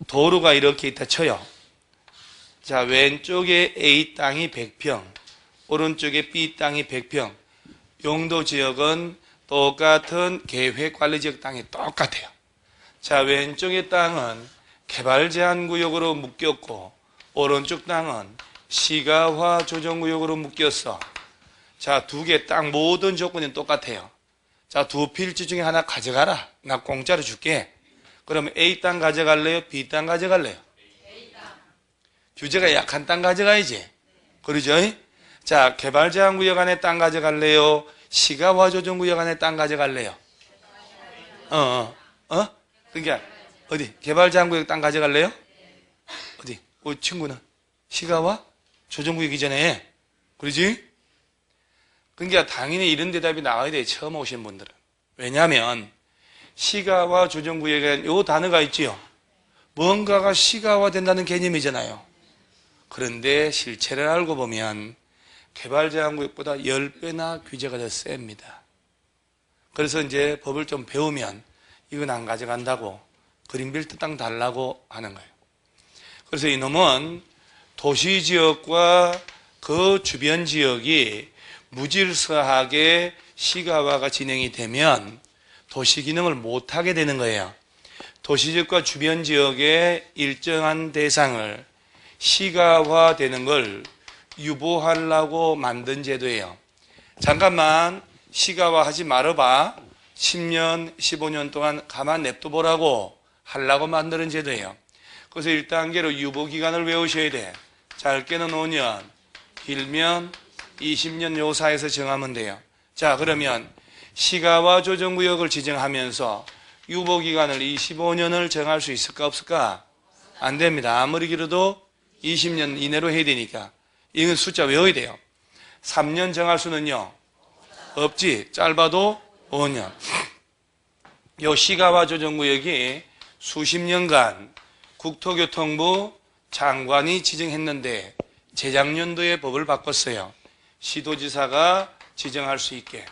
A: 도로가 이렇게 있다 쳐요. 자, 왼쪽에 A 땅이 100평, 오른쪽에 B 땅이 100평. 용도 지역은 똑같은 계획관리지역 땅이 똑같아요. 자, 왼쪽의 땅은 개발제한구역으로 묶였고 오른쪽 땅은 시가화 조정구역으로 묶였어. 자, 두 개 땅 모든 조건이 똑같아요. 자, 두 필지 중에 하나 가져가라. 나 공짜로 줄게. 그러면 A 땅 가져갈래요? B 땅 가져갈래요? 규제가 약한 땅 가져가야지. 그러죠? 자, 개발제한구역 안에 땅 가져갈래요? 시가화 조정구역 안에 땅 가져갈래요? 그러니까 어디? 개발제한구역 땅 가져갈래요? 어디? 친구는 시가화 조정구역 이전에. 그러지? 그러니까 당연히 이런 대답이 나와야 돼요. 처음 오신 분들은. 왜냐하면 시가와 조정구역에 요 단어가 있지요. 뭔가가 시가화된다는 개념이잖아요. 그런데 실체를 알고 보면 개발제한구역보다 10배나 규제가 더 셉니다. 그래서 이제 법을 좀 배우면 이건 안 가져간다고 그린벨트 땅 달라고 하는 거예요. 그래서 이놈은 도시지역과 그 주변 지역이 무질서하게 시가화가 진행이 되면 도시기능을 못하게 되는 거예요. 도시지역과 주변 지역의 일정한 대상을 시가화되는 걸 유보하려고 만든 제도예요. 잠깐만 시가화하지 말아봐. 10년, 15년 동안 가만 냅둬보라고 하려고 만드는 제도예요. 그래서 1단계로 유보기간을 외우셔야 돼. 짧게는 5년, 길면 20년 요 사이에서 정하면 돼요. 자, 그러면 시가화 조정구역을 지정하면서 유보기간을 25년을 정할 수 있을까 없을까? 안 됩니다. 아무리 길어도 20년 이내로 해야 되니까. 이건 숫자 외워야 돼요. 3년 정할 수는요? 없지. 짧아도 5년. 요 시가화 조정구역이 수십 년간 국토교통부 장관이 지정했는데 재작년도에 법을 바꿨어요. 시도지사가 지정할 수 있게.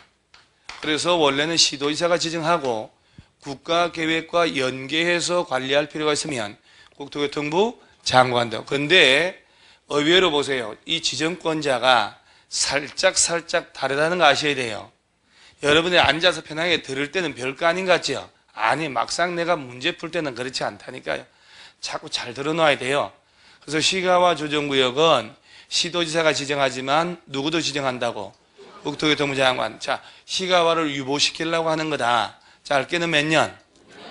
A: 그래서 원래는 시도지사가 지정하고 국가계획과 연계해서 관리할 필요가 있으면 국토교통부 장관도. 그런데 의외로 보세요. 이 지정권자가 살짝 다르다는 거 아셔야 돼요. 여러분이 앉아서 편하게 들을 때는 별거 아닌 것 같죠? 아니, 막상 내가 문제 풀 때는 그렇지 않다니까요. 자꾸 잘 들어놔야 돼요. 그래서 시가화 조정구역은 시도지사가 지정하지만 누구도 지정한다고? 국토교통부 장관. 자, 시가화를 유보시키려고 하는 거다. 짧게는 몇 년?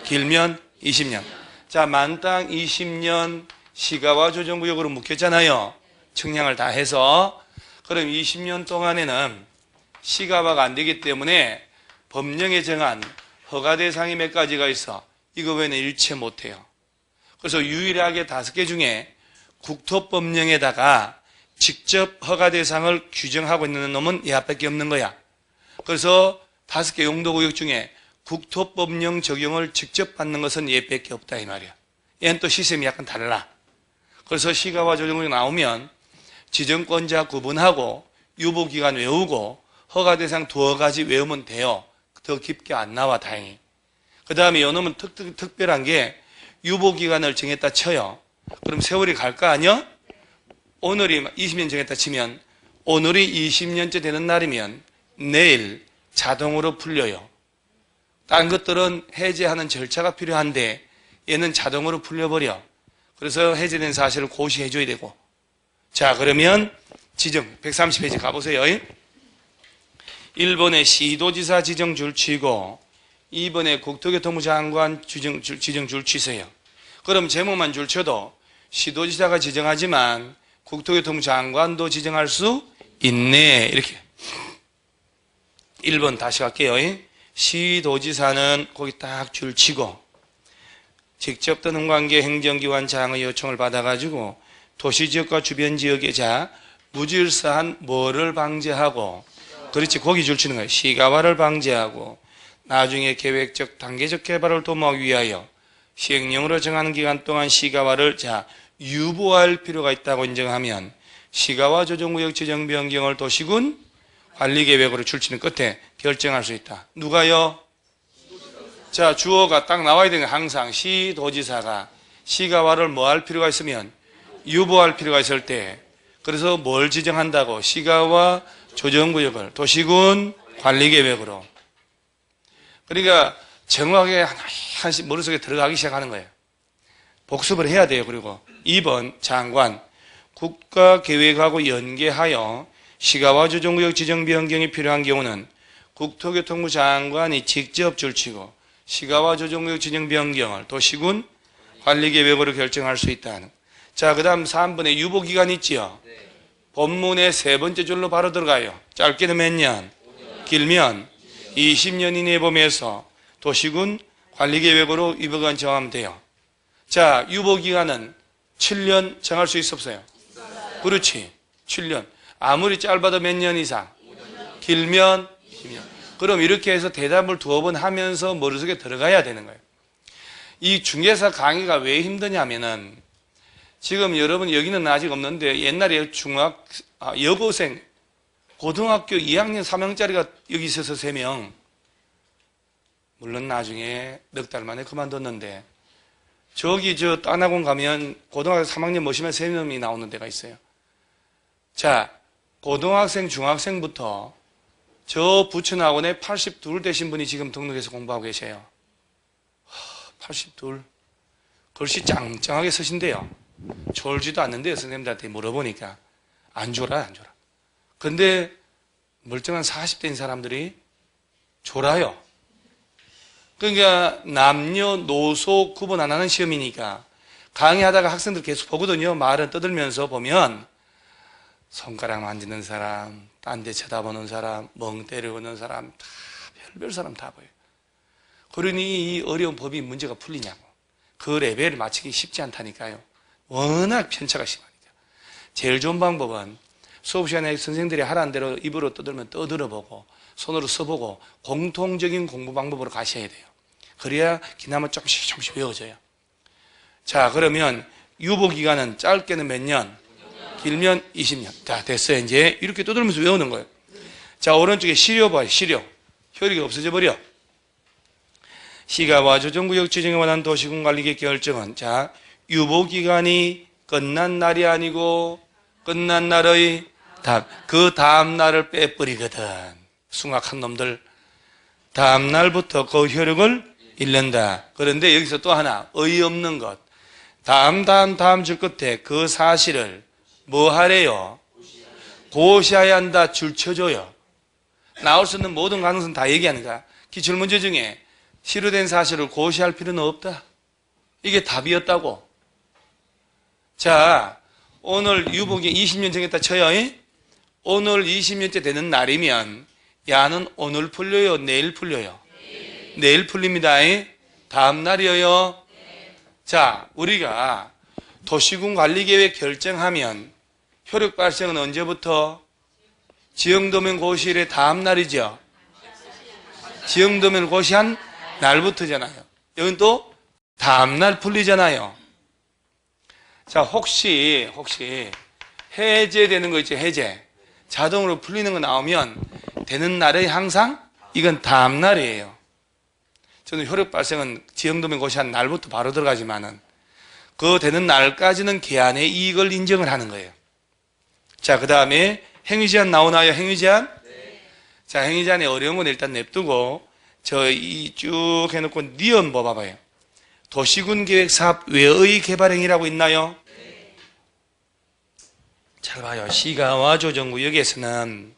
A: 길면 20년. 자, 만땅 20년 시가화 조정구역으로 묶였잖아요. 측량을 다 해서. 그럼 20년 동안에는 시가화가 안 되기 때문에 법령에 정한 허가 대상이 몇 가지가 있어. 이거 외에는 일체 못해요. 그래서 유일하게 5개 중에 국토법령에다가 직접 허가 대상을 규정하고 있는 놈은 얘밖에 없는 거야. 그래서 5개 용도구역 중에 국토법령 적용을 직접 받는 것은 얘밖에 없다 이 말이야. 얘는 또 시스템이 약간 달라. 그래서 시가화 조정구역 나오면 지정권자 구분하고 유보기간 외우고 허가 대상 2가지 외우면 돼요. 더 깊게 안 나와 다행히. 그 다음에 요놈은 특별한 게 유보기간을 정했다 쳐요. 그럼 세월이 갈까 아니요? 오늘이 20년 정했다 치면 오늘이 20년째 되는 날이면 내일 자동으로 풀려요. 다른 것들은 해제하는 절차가 필요한데 얘는 자동으로 풀려버려. 그래서 해제된 사실을 고시해줘야 되고. 자, 그러면 지정 130페이지 가보세요. 1번에 시도지사 지정 줄 치고 2번에 국토교통부 장관 지정 줄 치세요. 그럼 제목만 줄 쳐도 시도지사가 지정하지만 국토교통부 장관도 지정할 수 있네. 이렇게. 1번 다시 갈게요. 시도지사는 거기 딱 줄 치고 직접 또는 관계 행정기관장의 요청을 받아가지고 도시지역과 주변 지역에 무질서한 뭐를 방지하고, 그렇지, 거기 줄 치는 거예요. 시가화를 방지하고 나중에 계획적 단계적 개발을 도모하기 위하여 시행령으로 정하는 기간 동안 시가화를 유보할 필요가 있다고 인정하면 시가화 조정구역 지정 변경을 도시군 관리계획으로 줄치는 끝에 결정할 수 있다. 누가요? 자, 주어가 딱 나와야 되는 게 항상 시도지사가 시가화를 뭐 할 필요가 있으면 유보할 필요가 있을 때, 그래서 뭘 지정한다고? 시가화 조정구역을 도시군 관리계획으로. 그러니까 정확하게 하나씩 머릿속에 들어가기 시작하는 거예요. 복습을 해야 돼요. 그리고 2번 장관, 국가계획하고 연계하여 시가화 조정구역 지정 변경이 필요한 경우는 국토교통부 장관이 직접 줄치고 시가화 조정구역 지정 변경을 도시군 관리계획으로 결정할 수 있다는. 자, 그 다음 3번에 유보기간 있지요. 본문의 3번째 줄로 바로 들어가요. 짧게는 몇 년, 길면 20년 이내에 보면서 도시군 관리계획으로 유보기간 정하면 돼요. 자, 유보기간은 7년 정할 수 있어 없어요? 그렇지, 7년. 아무리 짧아도 몇 년 이상? 길면 20년. 그럼 이렇게 해서 대답을 두어 번 하면서 머릿속에 들어가야 되는 거예요. 이 중개사 강의가 왜 힘드냐면은 지금 여러분 여기는 아직 없는데 옛날에 여고생 고등학교 2학년 3명짜리가 여기 있어서 3명. 물론 나중에 넉 달 만에 그만뒀는데 저기 딴 학원 가면 고등학교 3학년 모시면 3명이 나오는 데가 있어요. 자, 고등학생, 중학생부터 저 부천학원에 82 되신 분이 지금 등록해서 공부하고 계세요. 82. 글씨 짱짱하게 쓰신대요. 졸지도 않는데요. 선생님들한테 물어보니까. 안 졸아요. 근데 멀쩡한 40대인 사람들이 졸아요. 그러니까 남녀노소 구분 안 하는 시험이니까 강의하다가 학생들 계속 보거든요. 말은 떠들면서 보면 손가락 만지는 사람, 딴 데 쳐다보는 사람, 멍 때려보는 사람, 다 별별 사람 다 보여요. 그러니 이 어려운 법이 문제가 풀리냐고. 그 레벨을 맞추기 쉽지 않다니까요. 워낙 편차가 심하니까. 제일 좋은 방법은 수업 시간에 선생님들이 하라는 대로 입으로 떠들면 떠들어보고 손으로 써보고 공통적인 공부 방법으로 가셔야 돼요. 그래야 기나마 조금씩 외워져요. 자, 그러면 유보기간은 짧게는 몇 년? 길면 20년. 자, 됐어요. 이제 이렇게 떠들면서 외우는 거예요. 자, 오른쪽에 시료 봐요. 시료. 효력이 없어져 버려. 시가와 조정구역 지정에 관한 도시군 관리계 결정은 자, 유보기간이 끝난 날이 아니고 끝난 날의 그 다음 날을 빼버리거든. 숭악한 놈들. 다음 날부터 그 효력을 잃는다. 그런데 여기서 또 하나 어이없는 것. 다음 줄 끝에 그 사실을 뭐 하래요? 고시해야 한다. 줄 쳐줘요. 나올 수 있는 모든 가능성 다 얘기하는 거야. 기출문제 중에 실효된 사실을 고시할 필요는 없다. 이게 답이었다고. 자, 오늘 유보기 20년 정했다 쳐요. 오늘 20년째 되는 날이면 야는 오늘 풀려요? 내일 풀려요? 내일 풀립니다. 다음 날이에요. 자, 우리가 도시군 관리계획 결정하면 효력 발생은 언제부터? 지형도면 고시일의 다음 날이죠. 지형도면 고시한 날부터잖아요. 여긴 또 다음 날 풀리잖아요. 자, 혹시 해제되는 거 있죠. 해제. 자동으로 풀리는 거 나오면 되는 날에 항상 이건 다음 날이에요. 저는 효력 발생은 지형도면 고시한 날부터 바로 들어가지만은 그 되는 날까지는 계안의 이익을 인정을 하는 거예요. 자, 그 다음에 행위제한 나오나요? 행위제한? 네. 자, 행위제한의 어려운 건 일단 냅두고 저 이 쭉 해놓고 니은 뭐 봐봐요. 도시군 계획 사업 외의 개발행위라고 있나요? 네. 잘 봐요. 시가와 조정구역에서는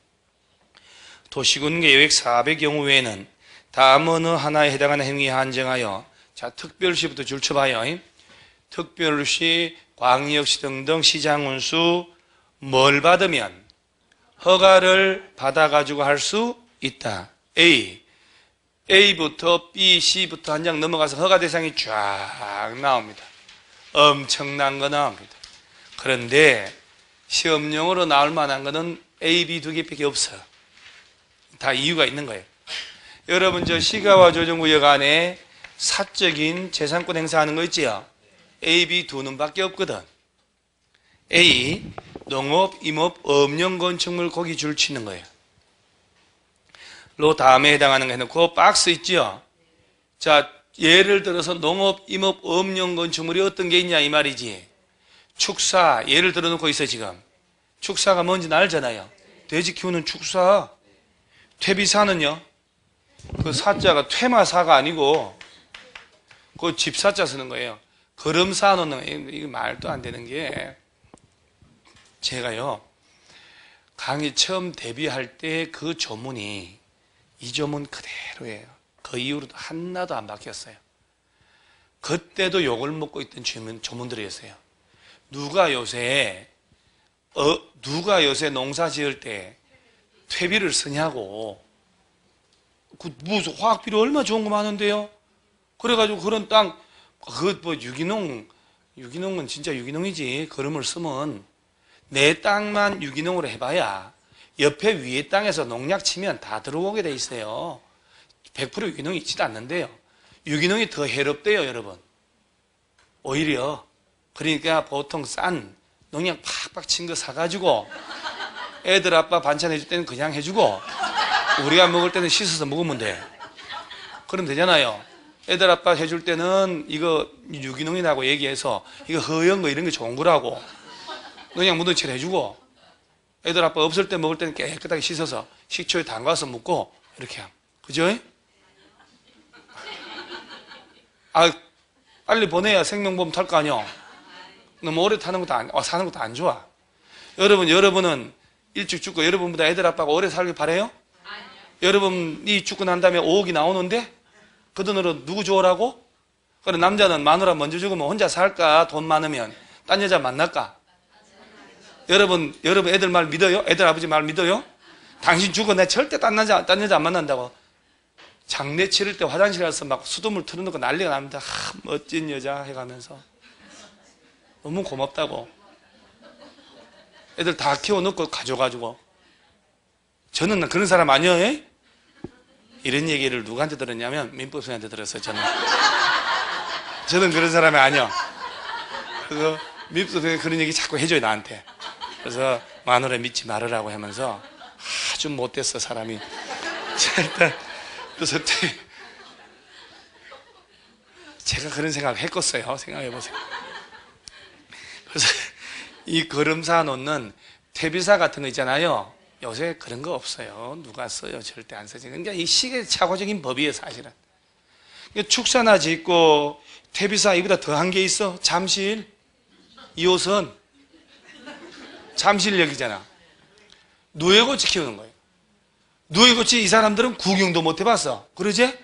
A: 도시군 계획 사업의 경우 외에는 다음 어느 하나에 해당하는 행위에 한정하여 자, 특별시부터 줄 쳐봐요. 특별시, 광역시 등등 시장 운수 뭘 받으면 허가를 받아가지고 할 수 있다. A부터 B, C부터 한 장 넘어가서 허가 대상이 쫙 나옵니다. 엄청난 거 나옵니다. 그런데 시험용으로 나올 만한 거는 A, B 두 개밖에 없어요. 다 이유가 있는 거예요. 여러분 저 시가와 조정구역 안에 사적인 재산권 행사하는 거 있지요? A, B 두 놈밖에 없거든. A, 농업, 임업, 업용 건축물 거기 줄 치는 거예요. 로 다음에 해당하는 거 해놓고 박스 있죠? 자, 예를 들어서 농업, 임업, 업용 건축물이 어떤 게 있냐 이 말이지. 축사, 예를 들어놓고 있어 지금. 축사가 뭔지 알잖아요. 돼지 키우는 축사. 퇴비사는요? 그 사자가 퇴마사가 아니고 그 집사자 쓰는 거예요. 걸음 쌓아놓는 거예요. 이게 말도 안 되는 게 제가요 강의 처음 데뷔할 때 그 조문이 이 조문 그대로예요. 그 이후로도 하나도 안 바뀌었어요. 그때도 욕을 먹고 있던 조문들이었어요. 누가 요새 농사 지을 때 퇴비를 쓰냐고. 그 무슨 화학비료 얼마 좋은 거 많은데요. 그래가지고 그런 땅, 그 뭐 유기농은 진짜 유기농이지. 그름을 쓰면 내 땅만 유기농으로 해봐야 옆에 위에 땅에서 농약 치면 다 들어오게 돼 있어요. 100% 유기농이 있지도 않는데요. 유기농이 더 해롭대요, 여러분. 오히려. 그러니까 보통 싼 농약 팍팍 친 거 사가지고 애들 아빠 반찬 해줄 때는 그냥 해주고 우리가 먹을 때는 씻어서 먹으면 돼. 그럼 되잖아요. 애들 아빠 해줄 때는 이거 유기농이라고 얘기해서 이거 허연 거 이런 게 좋은 거라고 농약 묻은 채 해주고 애들 아빠 없을 때 먹을 때는 깨끗하게 씻어서 식초에 담가서 먹고 이렇게 함. 그죠? 아, 빨리 보내야 생명보험 탈 거 아니요. 너무 오래 사는 것도 안 좋아. 여러분은 일찍 죽고 여러분보다 애들 아빠가 오래 살길 바래요? 아니요. 여러분이 죽고 난 다음에 5억이 나오는데 그 돈으로 누구 좋으라고? 그래 남자는 마누라 먼저 죽으면 혼자 살까? 돈 많으면 딴 여자 만날까? 여러분 애들 말 믿어요? 애들 아버지 말 믿어요? 당신 죽어 내 절대 딴 여자 안 만난다고. 장례 치를 때 화장실 가서 막 수돗물 틀어놓고 난리가 납니다. 멋진 여자 해가면서 너무 고맙다고. 애들 다 키워놓고 가져가지고. 저는 그런 사람 아니에요? 이런 얘기를 누구한테 들었냐면 민법선생한테 들었어요. 저는 그런 사람이 아니야. 그래서 민법선생이 그런 얘기 자꾸 해줘요 나한테. 그래서 마누라 믿지 말으라고 하면서 아주 못됐어 사람이. 일단 그래서 제가 그런 생각을 했겠어요. 생각해보세요. 그래서 이 걸음사 놓는 퇴비사 같은 거 있잖아요. 요새 그런 거 없어요. 누가 써요? 절대 안 쓰지. 그러니까 이 시계 착오적인 법이에요, 사실은. 축사나 짓고 퇴비사 이보다 더한 게 있어. 잠실 2호선 잠실역이잖아. 누에고치 키우는 거예요. 누에고치 이 사람들은 구경도 못 해봤어. 그러지?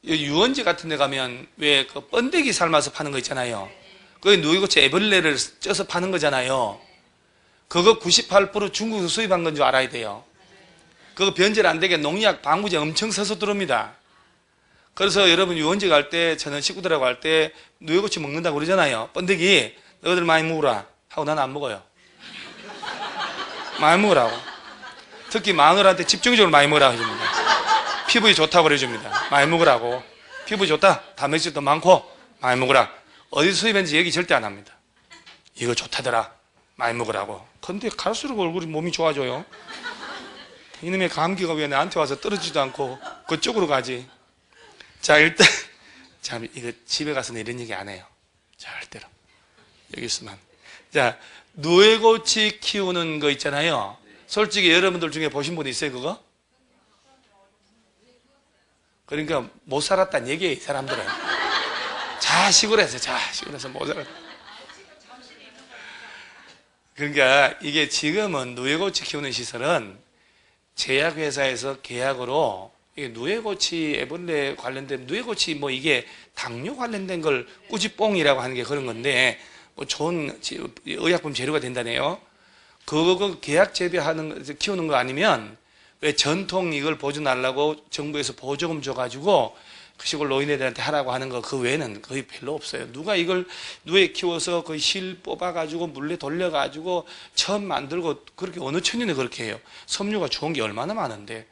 A: 유원지 같은 데 가면 왜 그 번데기 삶아서 파는 거 있잖아요. 그게 누에고치 애벌레를 쪄서 파는 거잖아요. 그거 98% 중국에서 수입한 건 줄 알아야 돼요. 그거 변질 안 되게 농약, 방부제 엄청 써서 들어옵니다. 그래서 여러분 유원지 갈 때, 저는 식구들하고 갈 때 누에고치 먹는다고 그러잖아요. 번데기, 너희들 많이 먹으라 하고 나는 안 먹어요. 많이 먹으라고. 특히 마누라한테 집중적으로 많이 먹으라고 해줍니다. 피부에 좋다고 그래줍니다. 많이 먹으라고. 피부 좋다. 단백질도 많고 많이 먹으라. 어디서 수입했는지 얘기 절대 안 합니다. 이거 좋다더라. 많이 먹으라고. 근데 갈수록 얼굴이 몸이 좋아져요. 이놈의 감기가 왜 나한테 와서 떨어지지도 않고 그쪽으로 가지. 자, 일단 참 이거 집에 가서는 이런 얘기 안 해요. 절대로. 여기 있으면. 자, 누에고치 키우는 거 있잖아요. 솔직히 여러분들 중에 보신 분 있어요, 그거? 그러니까 못 살았다는 얘기예요, 이 사람들은. 자식으로 해서 못 살았다. 그러니까 이게 지금은 누에고치 키우는 시설은 제약회사에서 계약으로 누에고치 애벌레 관련된 누에고치 뭐 이게 당뇨 관련된 걸 꾸지뽕이라고 하는 게 그런 건데 뭐 좋은 의약품 재료가 된다네요. 그거 계약 재배하는 키우는 거 아니면 왜 전통 이걸 보존하려고 정부에서 보조금 줘가지고 그 시골 노인네들한테 하라고 하는 거 그 외에는 거의 별로 없어요. 누가 이걸 누에 키워서 거의 실 뽑아가지고 물레 돌려가지고 천 만들고 그렇게 어느 천년에 그렇게 해요. 섬유가 좋은 게 얼마나 많은데.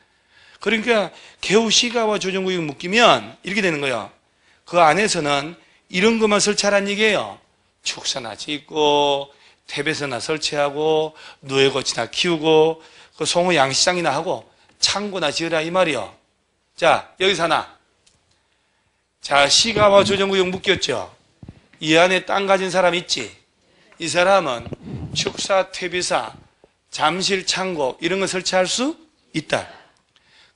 A: 그러니까 개우 시가와 조정구역 묶이면 이렇게 되는 거예요. 그 안에서는 이런 것만 설치하라는 얘기예요. 축사나 짓고 퇴배서나 설치하고 누에고치나 키우고 그 송어 양식장이나 하고 창고나 지으라 이 말이요. 자, 여기서 하나. 자, 시가와 조정구역 묶였죠. 이 안에 땅 가진 사람 있지. 이 사람은 축사, 퇴비사, 잠실, 창고 이런 거 설치할 수 있다.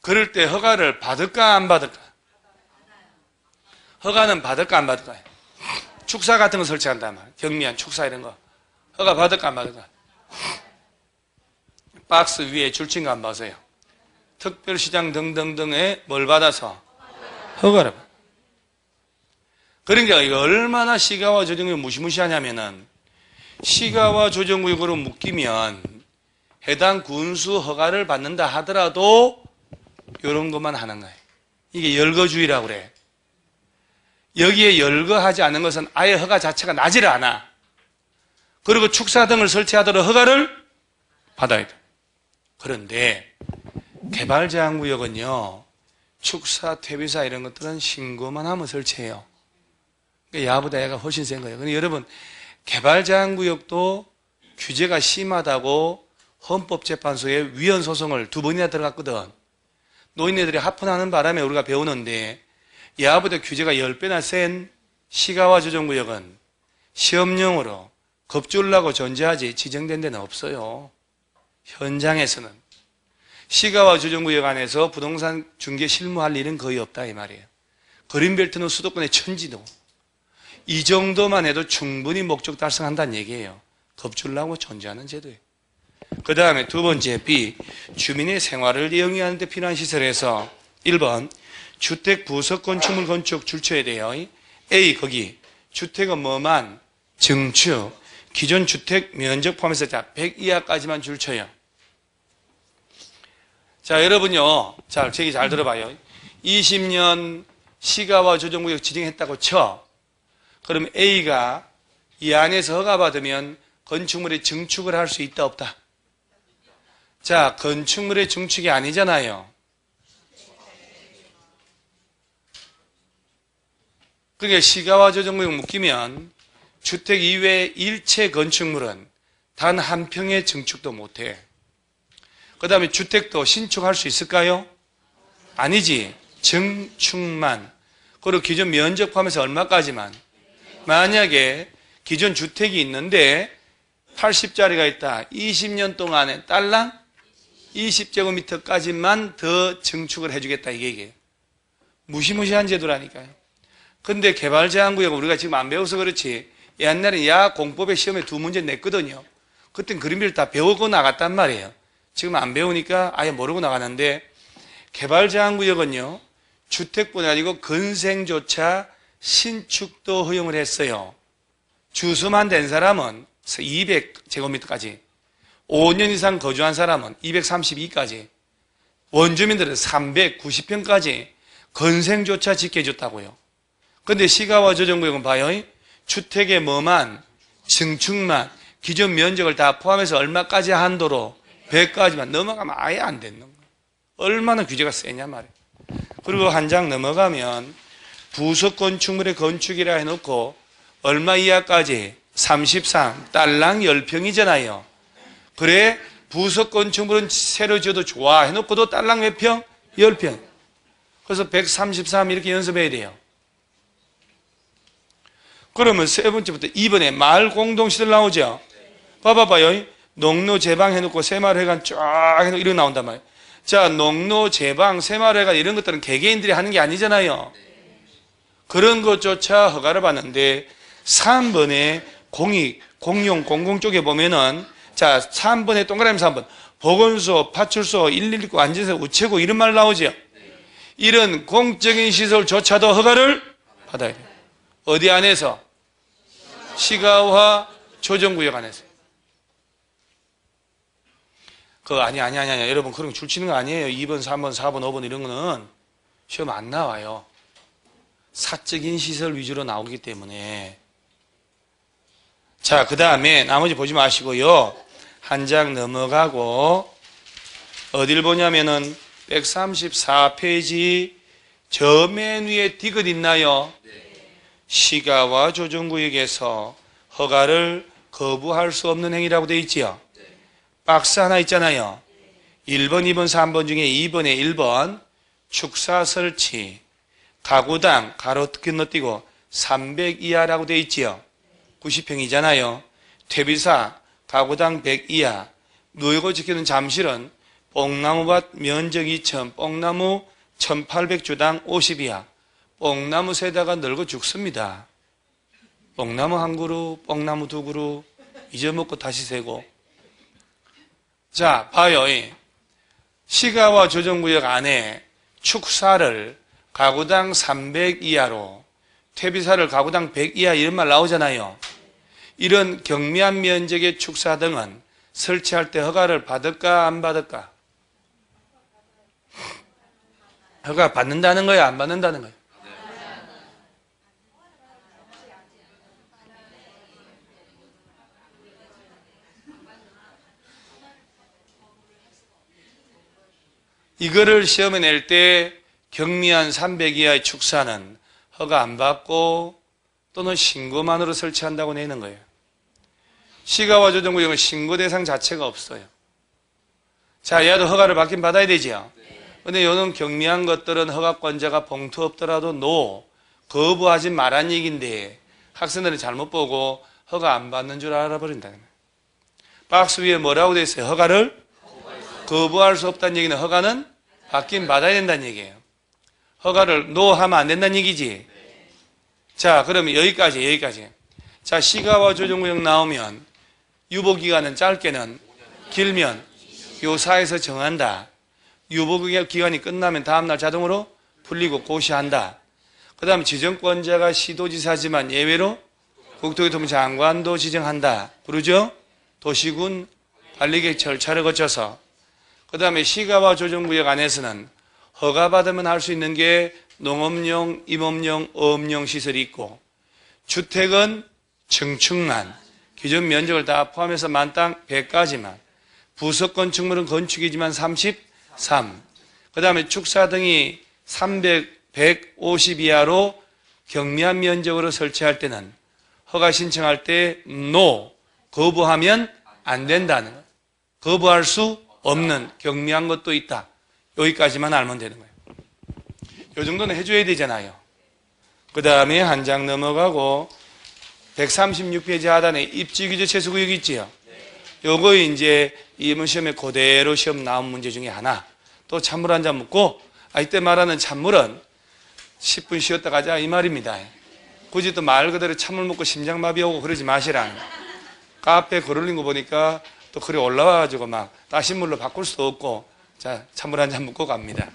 A: 그럴 때 허가를 받을까 안 받을까? 허가는 받을까 안 받을까? 축사 같은 거 설치한다면 경미한 축사 이런 거 허가 받을까 안 받을까? 박스 위에 줄친 거 안 봐서요. 특별시장 등등등에 뭘 받아서? 허가를 받아. 그러니까 이거 얼마나 시가와 조정구역 무시무시하냐면은 시가와 조정구역으로 묶이면 해당 군수 허가를 받는다 하더라도 이런 것만 하는 거예요. 이게 열거주의라고 그래. 여기에 열거하지 않은 것은 아예 허가 자체가 나지를 않아. 그리고 축사 등을 설치하도록 허가를 받아야 돼. 그런데 개발제한구역은요, 축사, 퇴비사 이런 것들은 신고만 하면 설치해요. 그러니까 야보다 얘가 훨씬 센 거예요. 근데 여러분, 개발제한구역도 규제가 심하다고 헌법재판소에 위헌소송을 2번이나 들어갔거든. 노인네들이 합헌하는 바람에 우리가 배우는데, 야보다 규제가 10배나 센 시가와 조정구역은 시험용으로 겁줄라고 존재하지 지정된 데는 없어요. 현장에서는. 시가와 조정구역 안에서 부동산 중개 실무할 일은 거의 없다 이 말이에요. 그린벨트는 수도권의 천지도. 이 정도만 해도 충분히 목적 달성한다는 얘기예요. 겁줄라고 존재하는 제도예요. 그 다음에 두 번째 B, 주민의 생활을 영위하는 데 필요한 시설에서 1번 주택 부속 건축물 건축 줄쳐야 돼요. A, 거기 주택은 뭐만 증축, 기존 주택 면적 포함해서 100 이하까지만 줄쳐요. 자, 여러분요, 자, 제 얘기 잘 들어봐요. 20년 시가와 조정구역 지정했다고 쳐. 그럼 A가 이 안에서 허가받으면 건축물의 증축을 할 수 있다, 없다? 자, 건축물의 증축이 아니잖아요. 그러니까 시가와 조정구역 묶이면 주택 이외 일체 건축물은 단 한 평의 증축도 못해. 그 다음에 주택도 신축할 수 있을까요? 아니지. 증축만. 그리고 기존 면적 포함해서 얼마까지만. 만약에 기존 주택이 있는데 80짜리가 있다. 20년 동안에 딸랑 20제곱미터까지만 더 증축을 해주겠다 이게 얘기예요. 무시무시한 제도라니까요. 근데 개발제한구역 우리가 지금 안 배워서 그렇지 옛날에 야 공법의 시험에 2문제 냈거든요. 그땐 그림비를 다 배우고 나갔단 말이에요. 지금 안 배우니까 아예 모르고 나가는데 개발제한구역은요 주택뿐 아니고 건생조차 신축도 허용을 했어요. 주소만 된 사람은 200제곱미터까지 5년 이상 거주한 사람은 232까지 원주민들은 390평까지 건생조차 짓게 해줬다고요. 그런데 시가와 조정구역은 봐요. 주택의 뭐만 증축만 기존 면적을 다 포함해서 얼마까지 한도로 100까지만 넘어가면 아예 안 되는 거예요. 얼마나 규제가 세냐 말이에요. 그리고 한 장 넘어가면 부속 건축물의 건축이라 해놓고 얼마 이하까지 33 딸랑 10평이잖아요. 그래 부속 건축물은 새로 지어도 좋아 해놓고도 딸랑 몇 평? 10평. 그래서 133 이렇게 연습해야 돼요. 그러면 세 번째부터 2번에 마을 공동시설 나오죠. 봐봐봐요. 농로 제방 해놓고 새마을회관 쫙 해놓고 이렇게 나온단 말이에요. 자, 농로 제방 새마을회관 이런 것들은 개개인들이 하는 게 아니잖아요. 그런 것조차 허가를 받는데 3번에 공용 공공 쪽에 보면은 자 3번에 동그라미 3번 보건소, 파출소, 119, 안전사, 우체국 이런 말 나오죠. 이런 공적인 시설조차도 허가를 받아야 돼요. 어디 안에서? 시가와 조정구역 안에서. 아니. 여러분, 그런 거 줄치는 거 아니에요. 2번, 3번, 4번, 5번 이런 거는 시험 안 나와요. 사적인 시설 위주로 나오기 때문에. 자, 그 다음에 나머지 보지 마시고요. 한 장 넘어가고, 어딜 보냐면은 134페이지 저 맨 위에 디귿 있나요? 시가와 조정구역에서 허가를 거부할 수 없는 행위라고 되어 있지요. 박스 하나 있잖아요. 1번, 2번, 3번 중에 2번에 1번 축사 설치 가구당 가로 건너뛰고 300 이하라고 되어 있지요. 90평이잖아요. 퇴비사 가구당 100 이하 누이고 지키는 잠실은 뽕나무밭 면적 2천 뽕나무 1800주당 50 이하 뽕나무 세다가 늙어 죽습니다. 뽕나무 한 그루, 뽕나무 두 그루 잊어먹고 다시 세고. 자, 봐요. 시가와 조정구역 안에 축사를 가구당 300 이하로 퇴비사를 가구당 100 이하 이런 말 나오잖아요. 이런 경미한 면적의 축사 등은 설치할 때 허가를 받을까 안 받을까? 허가 받는다는 거야 안 받는다는 거야? 이거를 시험에 낼 때 경미한 300 이하의 축사는 허가 안 받고 또는 신고만으로 설치한다고 내는 거예요. 시가와 조정구역은 신고 대상 자체가 없어요. 자, 얘도 허가를 받긴 받아야 되죠. 근데 요는 경미한 것들은 허가권자가 봉투 없더라도 노, 거부하지 말란 얘기인데 학생들은 잘못 보고 허가 안 받는 줄 알아버린다. 박스 위에 뭐라고 돼 있어요? 허가를 거부할 수 없다는 얘기는 허가는 받긴 받아야 된다는 얘기예요. 허가를 노 하면 안 된다는 얘기지. 자, 그러면 여기까지. 자, 시가와 조정구역 나오면 유보기간은 짧게는 길면 요사에서 정한다. 유보기간이 끝나면 다음날 자동으로 풀리고 고시한다. 그 다음에 지정권자가 시도지사지만 예외로 국토교통부 장관도 지정한다. 그러죠? 도시군 관리계획 절차를 거쳐서. 그 다음에 시가와 조정구역 안에서는 허가받으면 할 수 있는 게 농업용, 임업용, 어업용 시설이 있고, 주택은 증축만, 기존 면적을 다 포함해서 만땅 100가지만, 부속 건축물은 건축이지만 33, 그 다음에 축사 등이 300, 150 이하로 경미한 면적으로 설치할 때는 허가 신청할 때 NO, 거부하면 안 된다는 것. 거부할 수 없는 경미한 것도 있다. 여기까지만 알면 되는 거예요. 이 정도는 해줘야 되잖아요. 그 다음에 한 장 넘어가고 136페이지 하단에 입지규제 최소구역이 있지요. 요거 이제 이번 시험에 그대로 시험 나온 문제 중에 하나. 또 찬물 한 잔 먹고, 이때 말하는 찬물은 10분 쉬었다 가자 이 말입니다. 굳이 또 말 그대로 찬물 먹고 심장마비 오고 그러지 마시라. 카페 글 올린 거 보니까 또 글이 올라와가지고 막 따신물로 바꿀 수도 없고, 자, 찬물 한 잔 먹고 갑니다.